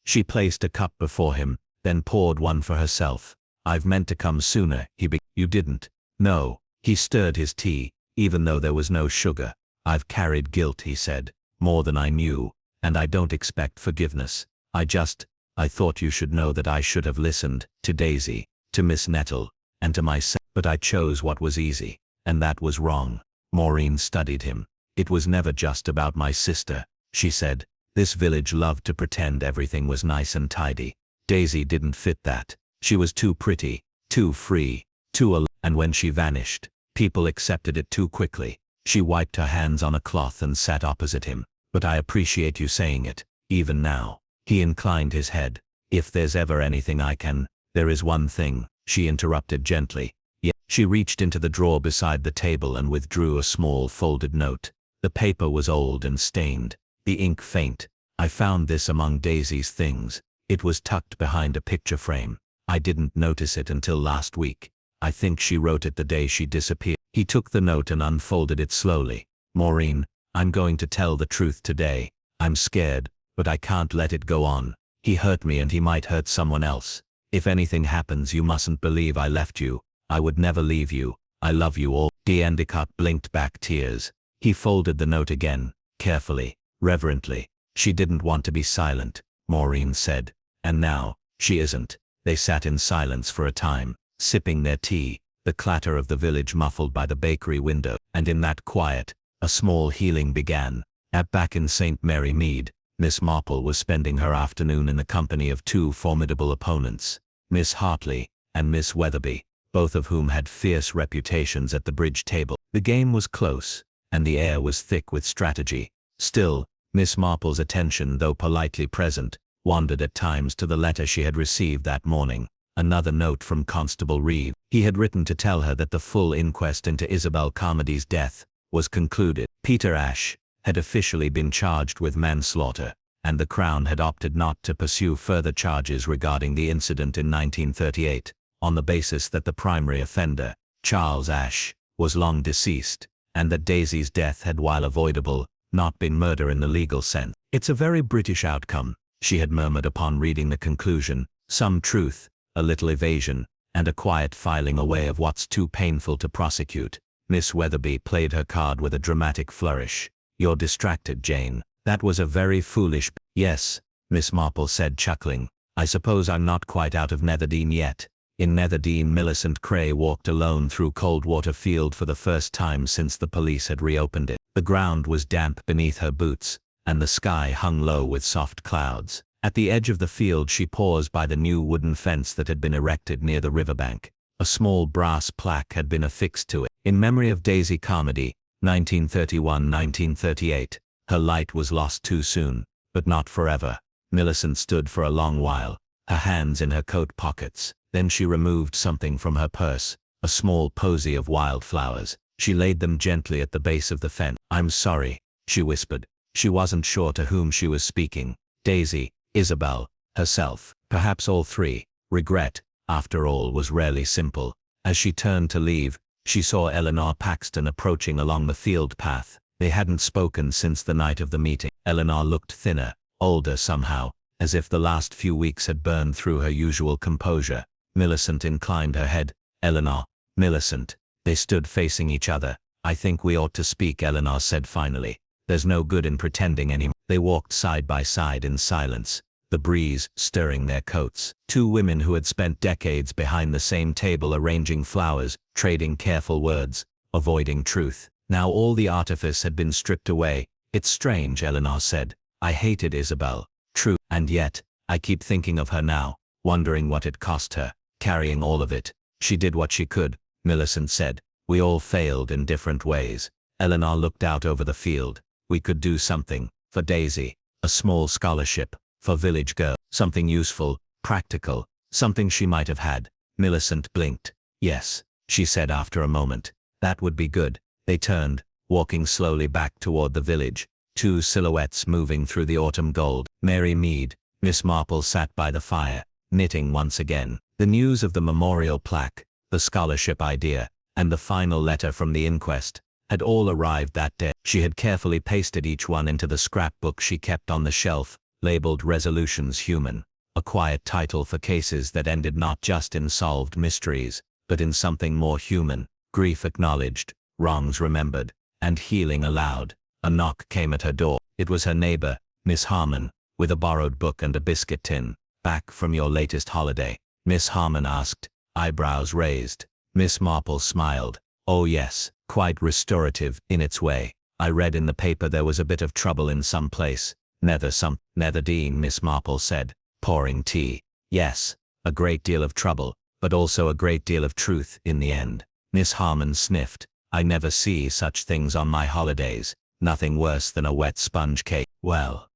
She placed a cup before him, then poured one for herself. "I've meant to come sooner," he began. "You didn't?" "No." He stirred his tea, even though there was no sugar. "I've carried guilt," he said, "more than I knew, and I don't expect forgiveness. I thought you should know that I should have listened to Daisy, to Miss Nettle, and to myself, but I chose what was easy, and that was wrong." Maureen studied him. "It was never just about my sister," she said. "This village loved to pretend everything was nice and tidy. Daisy didn't fit that. She was too pretty, too free, too alive, and when she vanished, people accepted it too quickly." She wiped her hands on a cloth and sat opposite him. "But I appreciate you saying it, even now." He inclined his head. "If there's ever anything I can—" "There is one thing," she interrupted gently. "Yeah." She reached into the drawer beside the table and withdrew a small folded note. The paper was old and stained, the ink faint. "I found this among Daisy's things. It was tucked behind a picture frame. I didn't notice it until last week. I think she wrote it the day she disappeared." He took the note and unfolded it slowly. "Maureen, I'm going to tell the truth today. I'm scared, but I can't let it go on. He hurt me and he might hurt someone else. If anything happens, you mustn't believe I left you. I would never leave you. I love you all." Endicott blinked back tears. He folded the note again, carefully, reverently. "She didn't want to be silent," Maureen said. "And now, she isn't." They sat in silence for a time, sipping their tea, the clatter of the village muffled by the bakery window. And in that quiet, a small healing began. Back in St. Mary Mead, Miss Marple was spending her afternoon in the company of two formidable opponents, Miss Hartley and Miss Weatherby, both of whom had fierce reputations at the bridge table. The game was close, and the air was thick with strategy. Still, Miss Marple's attention, though politely present, wandered at times to the letter she had received that morning. Another note from Constable Reeve. He had written to tell her that the full inquest into Isabel Carmody's death was concluded. Peter Ashe had officially been charged with manslaughter, and the Crown had opted not to pursue further charges regarding the incident in 1938, on the basis that the primary offender, Charles Ashe, was long deceased, and that Daisy's death had, while avoidable, not been murder in the legal sense. It's a very British outcome, she had murmured upon reading the conclusion. Some truth, a little evasion, and a quiet filing away of what's too painful to prosecute. Miss Weatherby played her card with a dramatic flourish. You're distracted, Jane. That was a very foolish... Yes, Miss Marple said, chuckling. I suppose I'm not quite out of Netherdean yet. In Netherdean, Millicent Cray walked alone through Coldwater Field for the first time since the police had reopened it. The ground was damp beneath her boots, and the sky hung low with soft clouds. At the edge of the field she paused by the new wooden fence that had been erected near the riverbank. A small brass plaque had been affixed to it. In memory of Daisy Carmody, 1931-1938. Her light was lost too soon, but not forever. Millicent stood for a long while, her hands in her coat pockets. Then she removed something from her purse, a small posy of wildflowers. She laid them gently at the base of the fence. I'm sorry, she whispered. She wasn't sure to whom she was speaking. Daisy, Isabel, herself, perhaps all three. Regret, after all, was rarely simple. As she turned to leave, she saw Eleanor Paxton approaching along the field path. They hadn't spoken since the night of the meeting. Eleanor looked thinner, older somehow, as if the last few weeks had burned through her usual composure. Millicent inclined her head. Eleanor, Millicent. They stood facing each other. I think we ought to speak, Eleanor said finally. There's no good in pretending anymore. They walked side by side in silence, the breeze stirring their coats. Two women who had spent decades behind the same table arranging flowers, trading careful words, avoiding truth. Now all the artifice had been stripped away. It's strange, Eleanor said. I hated Isabel. True. And yet, I keep thinking of her now, wondering what it cost her, carrying all of it. She did what she could, Millicent said. We all failed in different ways. Eleanor looked out over the field. We could do something, for Daisy, a small scholarship, for village girl, something useful, practical, something she might have had. Millicent blinked. Yes, she said after a moment. That would be good. They turned, walking slowly back toward the village, two silhouettes moving through the autumn gold. Mary Mead, Miss Marple sat by the fire, knitting once again. The news of the memorial plaque, the scholarship idea, and the final letter from the inquest had all arrived that day. She had carefully pasted each one into the scrapbook she kept on the shelf, labeled Resolutions Human, a quiet title for cases that ended not just in solved mysteries, but in something more human, grief acknowledged, wrongs remembered, and healing allowed. A knock came at her door. It was her neighbor, Miss Harmon, with a borrowed book and a biscuit tin. Back from your latest holiday? Miss Harmon asked, eyebrows raised. Miss Marple smiled. Oh yes, quite restorative in its way. I read in the paper there was a bit of trouble in some place. Netherdean, Miss Marple said, pouring tea. Yes, a great deal of trouble, but also a great deal of truth in the end. Miss Harmon sniffed. I never see such things on my holidays. Nothing worse than a wet sponge cake. Well,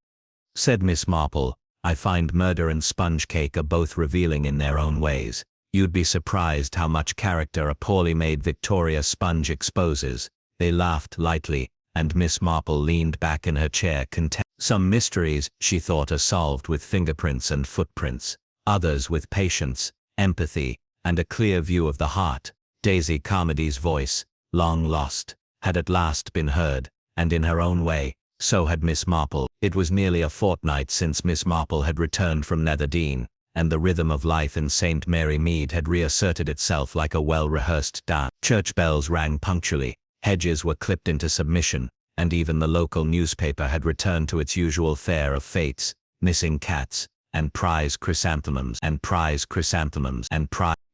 said Miss Marple, I find murder and sponge cake are both revealing in their own ways. You'd be surprised how much character a poorly made Victoria sponge exposes. They laughed lightly, and Miss Marple leaned back in her chair content. Some mysteries, she thought, are solved with fingerprints and footprints. Others with patience, empathy, and a clear view of the heart. Daisy Carmody's voice, long lost, had at last been heard, and in her own way, so had Miss Marple. It was nearly a fortnight since Miss Marple had returned from Netherdean, and the rhythm of life in St. Mary Mead had reasserted itself like a well-rehearsed dance. Church bells rang punctually, hedges were clipped into submission, and even the local newspaper had returned to its usual fare of fates, missing cats, and prize chrysanthemums,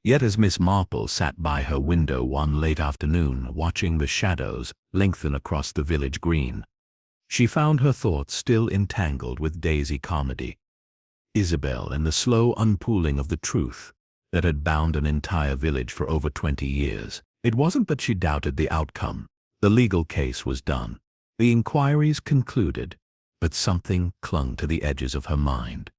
Yet as Miss Marple sat by her window one late afternoon watching the shadows lengthen across the village green, she found her thoughts still entangled with Daisy Carmody, Isabel, and the slow unpooling of the truth that had bound an entire village for over 20 years. It wasn't that she doubted the outcome. The legal case was done. The inquiries concluded, but something clung to the edges of her mind.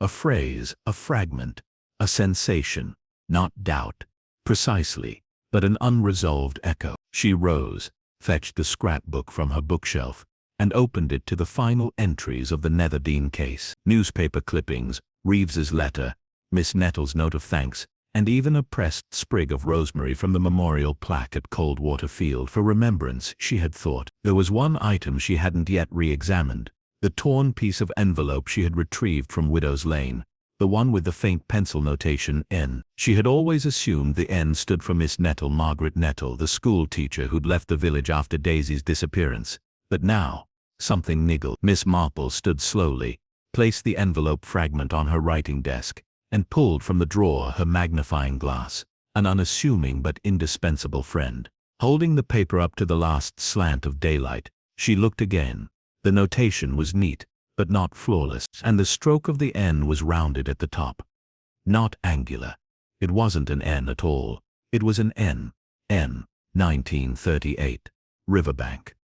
A phrase, a fragment, a sensation, not doubt, precisely, but an unresolved echo. She rose, fetched the scrapbook from her bookshelf, and opened it to the final entries of the Netherdean case. Newspaper clippings, Reeves's letter, Miss Nettle's note of thanks, and even a pressed sprig of rosemary from the memorial plaque at Coldwater Field for remembrance. She had thought there was one item she hadn't yet re-examined, The torn piece of envelope she had retrieved from Widow's Lane, the one with the faint pencil notation N. She had always assumed the N stood for Miss Nettle, Margaret Nettle, the school teacher who'd left the village after Daisy's disappearance. But now, something niggled. Miss Marple stood slowly, placed the envelope fragment on her writing desk, and pulled from the drawer her magnifying glass, an unassuming but indispensable friend. Holding the paper up to the last slant of daylight, she looked again. The notation was neat, but not flawless, and the stroke of the N was rounded at the top. Not angular. It wasn't an N at all. It was an N. N. 1938. Riverbank.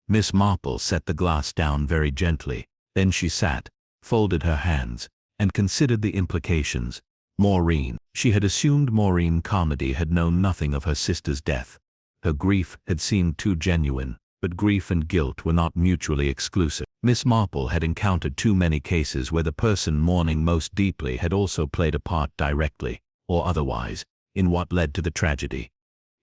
Miss Marple set the glass down very gently. Then she sat, folded her hands, and considered the implications. Maureen. She had assumed Maureen Carmody had known nothing of her sister's death. Her grief had seemed too genuine, but grief and guilt were not mutually exclusive. Miss Marple had encountered too many cases where the person mourning most deeply had also played a part directly, or otherwise, in what led to the tragedy.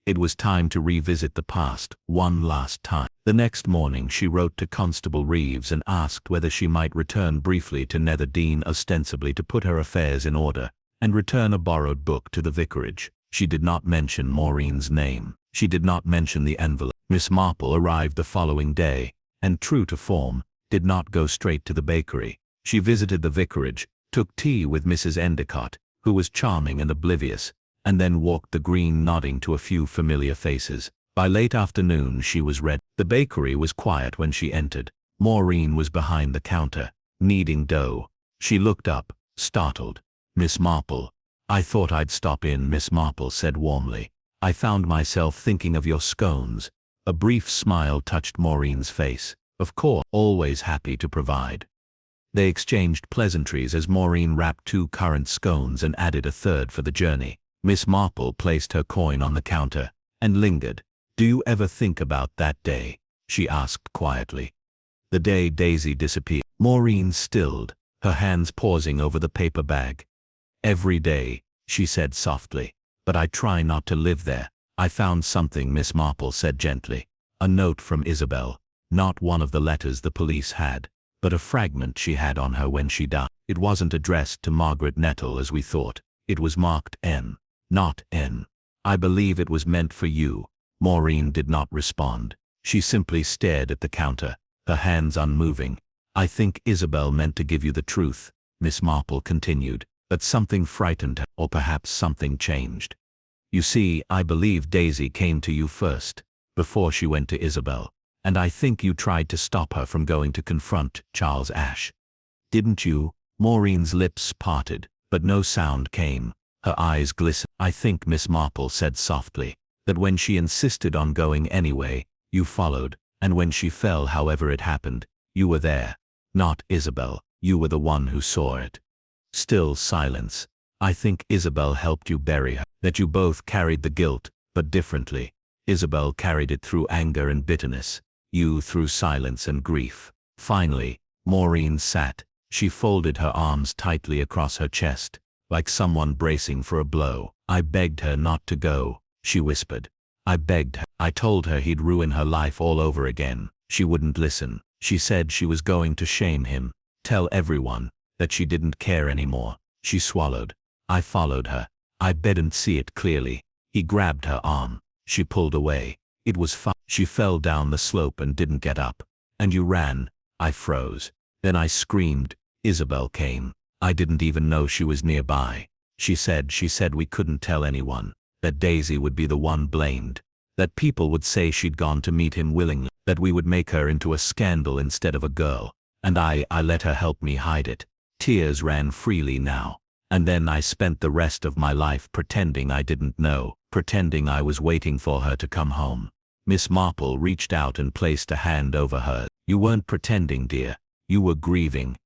It was time to revisit the past, one last time. The next morning she wrote to Constable Reeves and asked whether she might return briefly to Netherdean, ostensibly to put her affairs in order, and return a borrowed book to the vicarage. She did not mention Maureen's name. She did not mention the envelope. Miss Marple arrived the following day, and true to form, did not go straight to the bakery. She visited the vicarage, took tea with Mrs. Endicott, who was charming and oblivious, and then walked the green nodding to a few familiar faces. By late afternoon she was ready. The bakery was quiet when she entered. Maureen was behind the counter, kneading dough. She looked up, startled. "Miss Marple." "I thought I'd stop in," Miss Marple said warmly. "I found myself thinking of your scones." A brief smile touched Maureen's face. "Of course, always happy to provide." They exchanged pleasantries as Maureen wrapped 2 currant scones and added a third for the journey. Miss Marple placed her coin on the counter, and lingered. "Do you ever think about that day?" she asked quietly. "The day Daisy disappeared." Maureen stilled, her hands pausing over the paper bag. "Every day," she said softly, "but I try not to live there." "I found something," Miss Marple said gently. "A note from Isabel. Not one of the letters the police had, but a fragment she had on her when she died. It wasn't addressed to Margaret Nettle as we thought. It was marked N, not N. I believe it was meant for you." Maureen did not respond. She simply stared at the counter, her hands unmoving. "I think Isabel meant to give you the truth," Miss Marple continued, "but something frightened her, or perhaps something changed. You see, I believe Daisy came to you first, before she went to Isabel, and I think you tried to stop her from going to confront Charles Ashe. Didn't you?" Maureen's lips parted, but no sound came. Her eyes glistened. "I think," Miss Marple said softly, "that when she insisted on going anyway, you followed, and when she fell, however it happened, you were there. Not Isabel. You were the one who saw it." Still silence. "I think Isabel helped you bury her, that you both carried the guilt, but differently. Isabel carried it through anger and bitterness, you through silence and grief." Finally, Maureen sat. She folded her arms tightly across her chest, like someone bracing for a blow. "I begged her not to go," she whispered. "I begged her. I told her he'd ruin her life all over again. She wouldn't listen. She said she was going to shame him, tell everyone, that she didn't care anymore." She swallowed. "I followed her. I didn't see it clearly." He grabbed her arm. She pulled away. "It was fun." She fell down the slope and didn't get up. "And you ran." I froze. Then I screamed. Isabel came. I didn't even know she was nearby. She said we couldn't tell anyone, that Daisy would be the one blamed, that people would say she'd gone to meet him willingly, that we would make her into a scandal instead of a girl, and I let her help me hide it." Tears ran freely now. "And then I spent the rest of my life pretending I didn't know, pretending I was waiting for her to come home." Miss Marple reached out and placed a hand over her. "You weren't pretending, dear. You were grieving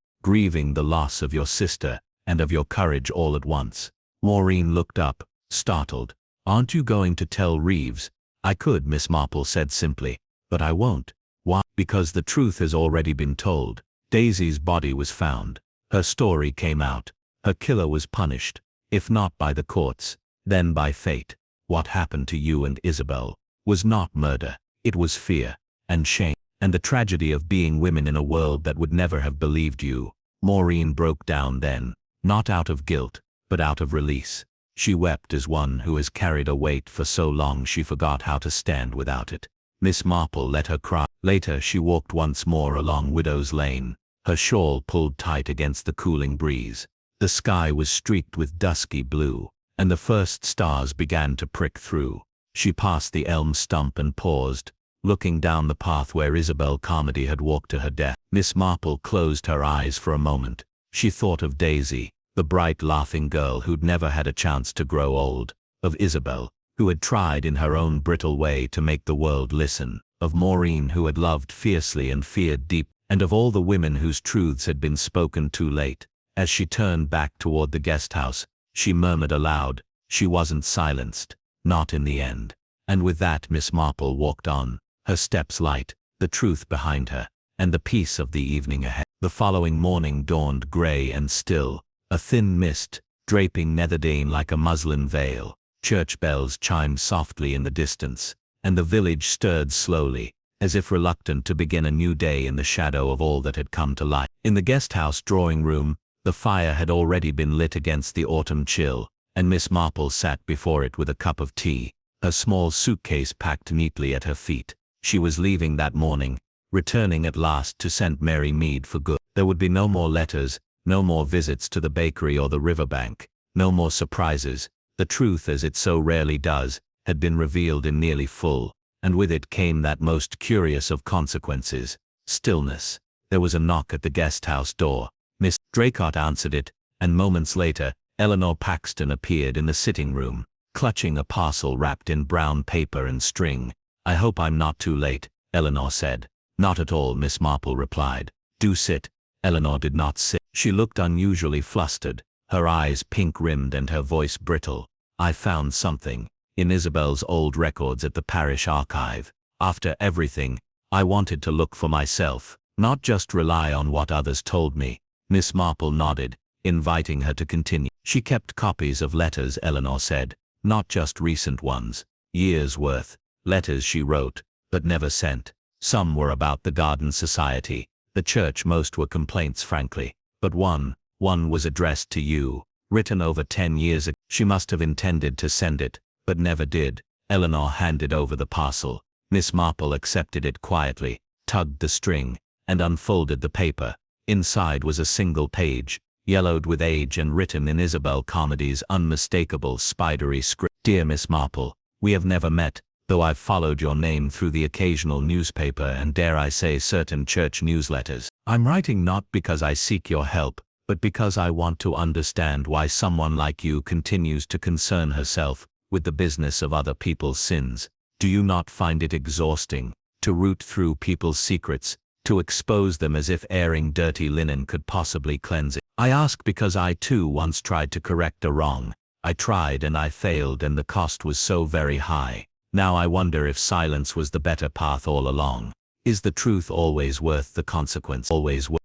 the loss of your sister, and of your courage all at once." Maureen looked up, startled. "Aren't you going to tell Reeves?" "I could," Miss Marple said simply, "but I won't." "Why?" "Because the truth has already been told. Daisy's body was found. Her story came out. Her killer was punished, if not by the courts, then by fate. What happened to you and Isabel was not murder. It was fear and shame. and the tragedy of being women in a world that would never have believed you. Maureen broke down then, not out of guilt, but out of release. She wept as one who has carried a weight for so long she forgot how to stand without it. Miss Marple let her cry. Later she walked once more along Widow's Lane, her shawl pulled tight against the cooling breeze. The sky was streaked with dusky blue, and the first stars began to prick through. She passed the elm stump and paused, looking down the path where Isabel Carmody had walked to her death. Miss Marple closed her eyes for a moment. She thought of Daisy, the bright laughing girl who'd never had a chance to grow old, of Isabel, who had tried in her own brittle way to make the world listen, of Maureen who had loved fiercely and feared deep, and of all the women whose truths had been spoken too late. As she turned back toward the guest house, she murmured aloud, she wasn't silenced, not in the end. And with that Miss Marple walked on, her steps light, the truth behind her, and the peace of the evening ahead. The following morning dawned grey and still, a thin mist, draping Netherdean like a muslin veil. Church bells chimed softly in the distance, and the village stirred slowly, as if reluctant to begin a new day in the shadow of all that had come to light. In the guest-house drawing-room, the fire had already been lit against the autumn chill, and Miss Marple sat before it with a cup of tea, her small suitcase packed neatly at her feet. She was leaving that morning, returning at last to St. Mary Mead for good. There would be no more letters, no more visits to the bakery or the riverbank, no more surprises. The truth, as it so rarely does, had been revealed in nearly full, and with it came that most curious of consequences, stillness. There was a knock at the guest-house door. Miss Draycott answered it, and moments later, Eleanor Paxton appeared in the sitting-room, clutching a parcel wrapped in brown paper and string. "I hope I'm not too late," Eleanor said. "Not at all," Miss Marple replied. "Do sit." Eleanor did not sit. She looked unusually flustered, her eyes pink-rimmed and her voice brittle. "I found something in Isabel's old records at the parish archive. After everything, I wanted to look for myself, not just rely on what others told me." Miss Marple nodded, inviting her to continue. "She kept copies of letters," Eleanor said, "not just recent ones, years' worth. Letters she wrote, but never sent. Some were about the Garden Society, the church, most were complaints, frankly. But one was addressed to you, written over 10 years ago. She must have intended to send it, but never did." Eleanor handed over the parcel. Miss Marple accepted it quietly, tugged the string, and unfolded the paper. Inside was a single page, yellowed with age and written in Isabel Carmody's unmistakable spidery script. "Dear Miss Marple, we have never met, though I've followed your name through the occasional newspaper and, dare I say, certain church newsletters. I'm writing not because I seek your help, but because I want to understand why someone like you continues to concern herself with the business of other people's sins. Do you not find it exhausting to root through people's secrets, to expose them as if airing dirty linen could possibly cleanse it? I ask because I too once tried to correct a wrong. I tried and I failed, and the cost was so very high. Now I wonder if silence was the better path all along. Is the truth always worth the consequence? Always worth?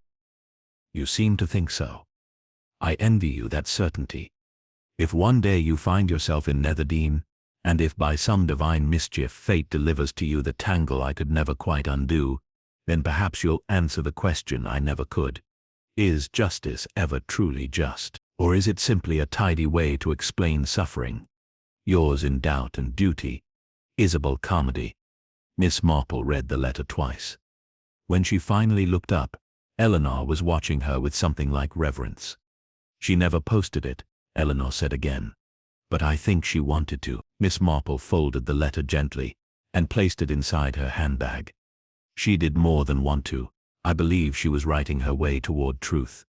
You seem to think so. I envy you that certainty. If one day you find yourself in Netherdean, and if by some divine mischief fate delivers to you the tangle I could never quite undo, then perhaps you'll answer the question I never could. Is justice ever truly just? Or is it simply a tidy way to explain suffering? Yours in doubt and duty, Isabel Carmody. Miss Marple read the letter twice. When she finally looked up, Eleanor was watching her with something like reverence. "She never posted it," Eleanor said again. "But I think she wanted to." Miss Marple folded the letter gently and placed it inside her handbag. "She did more than want to. I believe she was writing her way toward truth.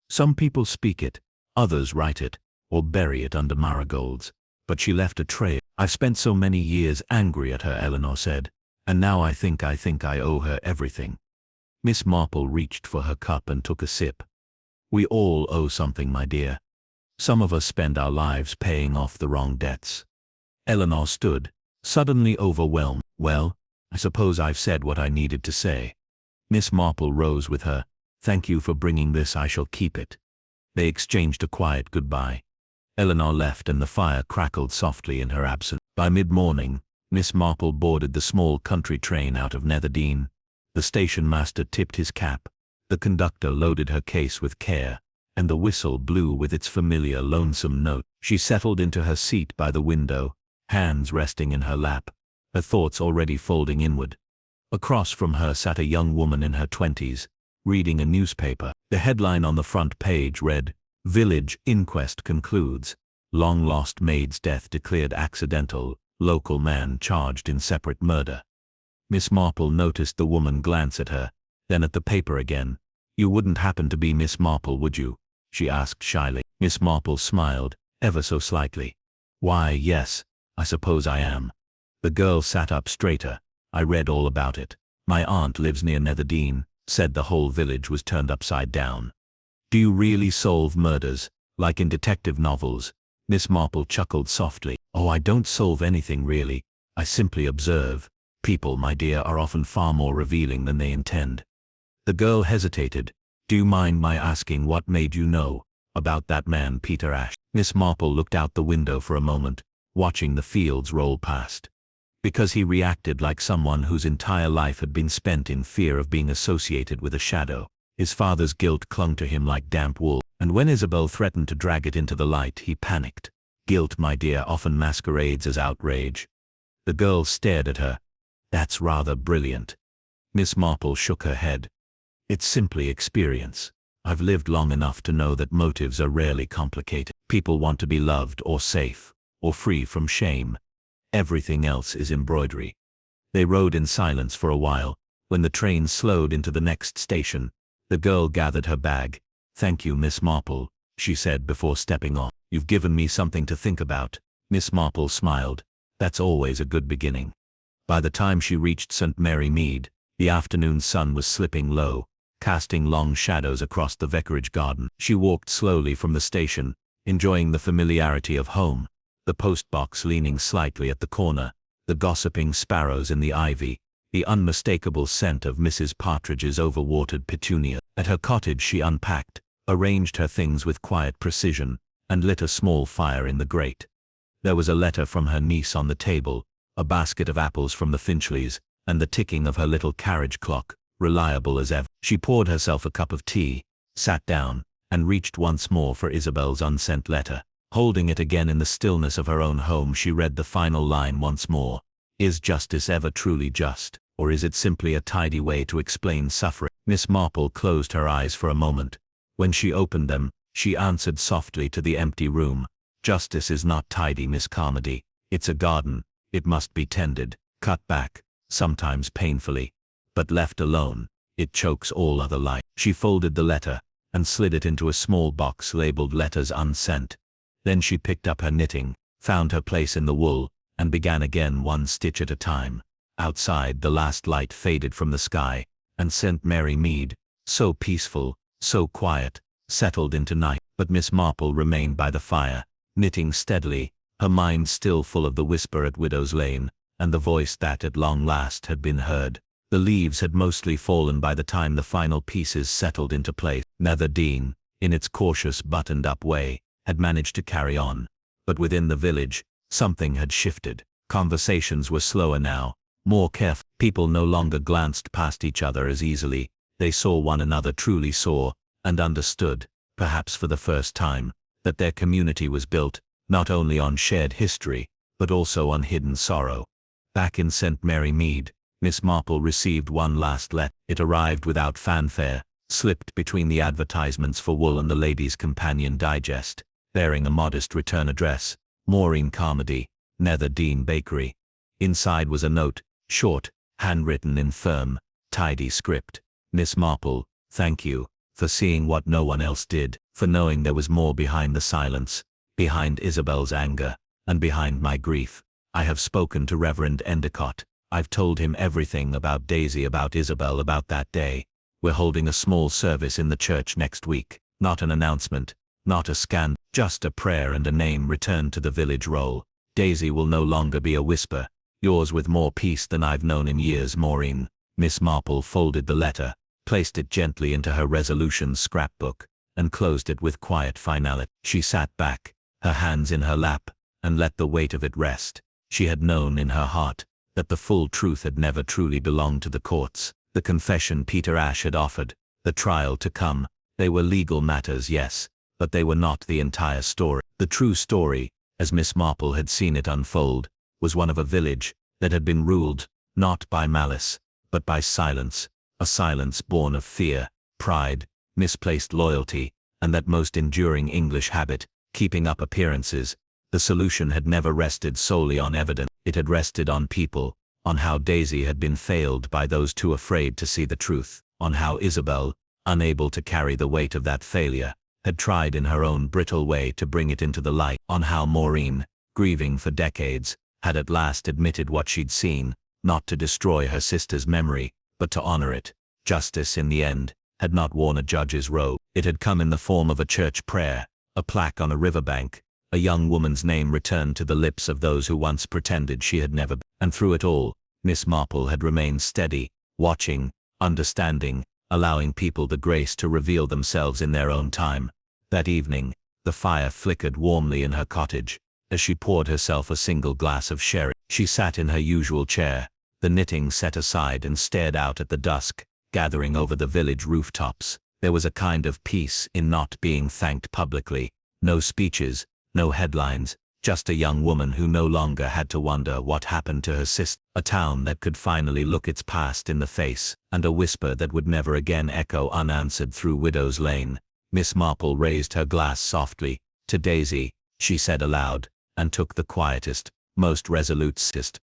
Some people speak it, others write it, or bury it under marigolds. But she left a trail. I've spent so many years angry at her," Eleanor said, "and now I think I owe her everything." Miss Marple reached for her cup and took a sip. "We all owe something, my dear. Some of us spend our lives paying off the wrong debts." Eleanor stood, suddenly overwhelmed. "Well, I suppose I've said what I needed to say." Miss Marple rose with her. "Thank you for bringing this, I shall keep it." They exchanged a quiet goodbye. Eleanor left and the fire crackled softly in her absence. By mid-morning, Miss Marple boarded the small country train out of Netherdean. The station master tipped his cap. The conductor loaded her case with care, and the whistle blew with its familiar lonesome note. She settled into her seat by the window, hands resting in her lap, her thoughts already folding inward. Across from her sat a young woman in her 20s, reading a newspaper. The headline on the front page read, "Village Inquest Concludes. Long-lost maid's death declared accidental, local man charged in separate murder." Miss Marple noticed the woman glance at her, then at the paper again. "You wouldn't happen to be Miss Marple, would you?" she asked shyly. Miss Marple smiled, ever so slightly. "Why, yes, I suppose I am." The girl sat up straighter. "I read all about it. My aunt lives near Netherdean, said the whole village was turned upside down." "Do you really solve murders, like in detective novels?" Miss Marple chuckled softly. "Oh, I don't solve anything really. I simply observe. People, my dear, are often far more revealing than they intend." The girl hesitated. "Do you mind my asking what made you know about that man Peter Ash?" Miss Marple looked out the window for a moment, watching the fields roll past. "Because he reacted like someone whose entire life had been spent in fear of being associated with a shadow. His father's guilt clung to him like damp wool, and when Isabel threatened to drag it into the light, he panicked. Guilt, my dear, often masquerades as outrage." The girl stared at her. "That's rather brilliant." Miss Marple shook her head. "It's simply experience. I've lived long enough to know that motives are rarely complicated. People want to be loved or safe, or free from shame. Everything else is embroidery." They rode in silence for a while. When the train slowed into the next station, the girl gathered her bag. "Thank you, Miss Marple," she said before stepping off. "You've given me something to think about." Miss Marple smiled. "That's always a good beginning." By the time she reached St. Mary Mead, the afternoon sun was slipping low, casting long shadows across the vicarage garden. She walked slowly from the station, enjoying the familiarity of home, the postbox leaning slightly at the corner, the gossiping sparrows in the ivy, the unmistakable scent of Mrs. Partridge's overwatered petunia. At her cottage she unpacked, arranged her things with quiet precision, and lit a small fire in the grate. There was a letter from her niece on the table, a basket of apples from the Finchleys, and the ticking of her little carriage clock, reliable as ever. She poured herself a cup of tea, sat down, and reached once more for Isabel's unsent letter. Holding it again in the stillness of her own home, she read the final line once more. "Is justice ever truly just, or is it simply a tidy way to explain suffering?" Miss Marple closed her eyes for a moment. When she opened them, she answered softly to the empty room. "Justice is not tidy, Miss Carmody. It's a garden. It must be tended, cut back, sometimes painfully, but left alone, it chokes all other life." She folded the letter and slid it into a small box labeled "Letters Unsent." Then she picked up her knitting, found her place in the wool, and began again one stitch at a time. Outside, the last light faded from the sky, and St. Mary Mead, so peaceful, so quiet, settled into night. But Miss Marple remained by the fire, knitting steadily, her mind still full of the whisper at Widow's Lane, and the voice that at long last had been heard. The leaves had mostly fallen by the time the final pieces settled into place. Netherdean, in its cautious buttoned-up way, had managed to carry on, but within the village, something had shifted. Conversations were slower now, more careful. People no longer glanced past each other as easily. They saw one another, truly saw, and understood, perhaps for the first time, that their community was built, not only on shared history, but also on hidden sorrow. Back in St. Mary Mead, Miss Marple received one last letter. It arrived without fanfare, slipped between the advertisements for wool and the Ladies' Companion Digest, bearing a modest return address, Maureen Carmody, Netherdean Bakery. Inside was a note, short, handwritten in firm, tidy script. "Miss Marple, thank you, for seeing what no one else did, for knowing there was more behind the silence, behind Isabel's anger, and behind my grief. I have spoken to Reverend Endicott. I've told him everything about Daisy, about Isabel, about that day. We're holding a small service in the church next week. Not an announcement, not a scandal, just a prayer and a name returned to the village roll. Daisy will no longer be a whisper. Yours with more peace than I've known in years, Maureen." Miss Marple folded the letter, placed it gently into her resolutions scrapbook, and closed it with quiet finality. She sat back, her hands in her lap, and let the weight of it rest. She had known in her heart that the full truth had never truly belonged to the courts. The confession Peter Ash had offered, the trial to come, they were legal matters, yes, but they were not the entire story. The true story, as Miss Marple had seen it unfold, was one of a village that had been ruled, not by malice, but by silence, a silence born of fear, pride, misplaced loyalty, and that most enduring English habit, keeping up appearances. The solution had never rested solely on evidence, it had rested on people, on how Daisy had been failed by those too afraid to see the truth, on how Isabel, unable to carry the weight of that failure, had tried in her own brittle way to bring it into the light, on how Maureen, grieving for decades, had at last admitted what she'd seen, not to destroy her sister's memory, but to honor it. Justice, in the end, had not worn a judge's robe. It had come in the form of a church prayer, a plaque on a riverbank, a young woman's name returned to the lips of those who once pretended she had never been. And through it all, Miss Marple had remained steady, watching, understanding, allowing people the grace to reveal themselves in their own time. That evening, the fire flickered warmly in her cottage. As she poured herself a single glass of sherry, she sat in her usual chair, the knitting set aside, and stared out at the dusk, gathering over the village rooftops. There was a kind of peace in not being thanked publicly. No speeches, no headlines, just a young woman who no longer had to wonder what happened to her sister, a town that could finally look its past in the face, and a whisper that would never again echo unanswered through Widow's Lane. Miss Marple raised her glass softly. "To Daisy," she said aloud, and took the quietest, most resolute sip.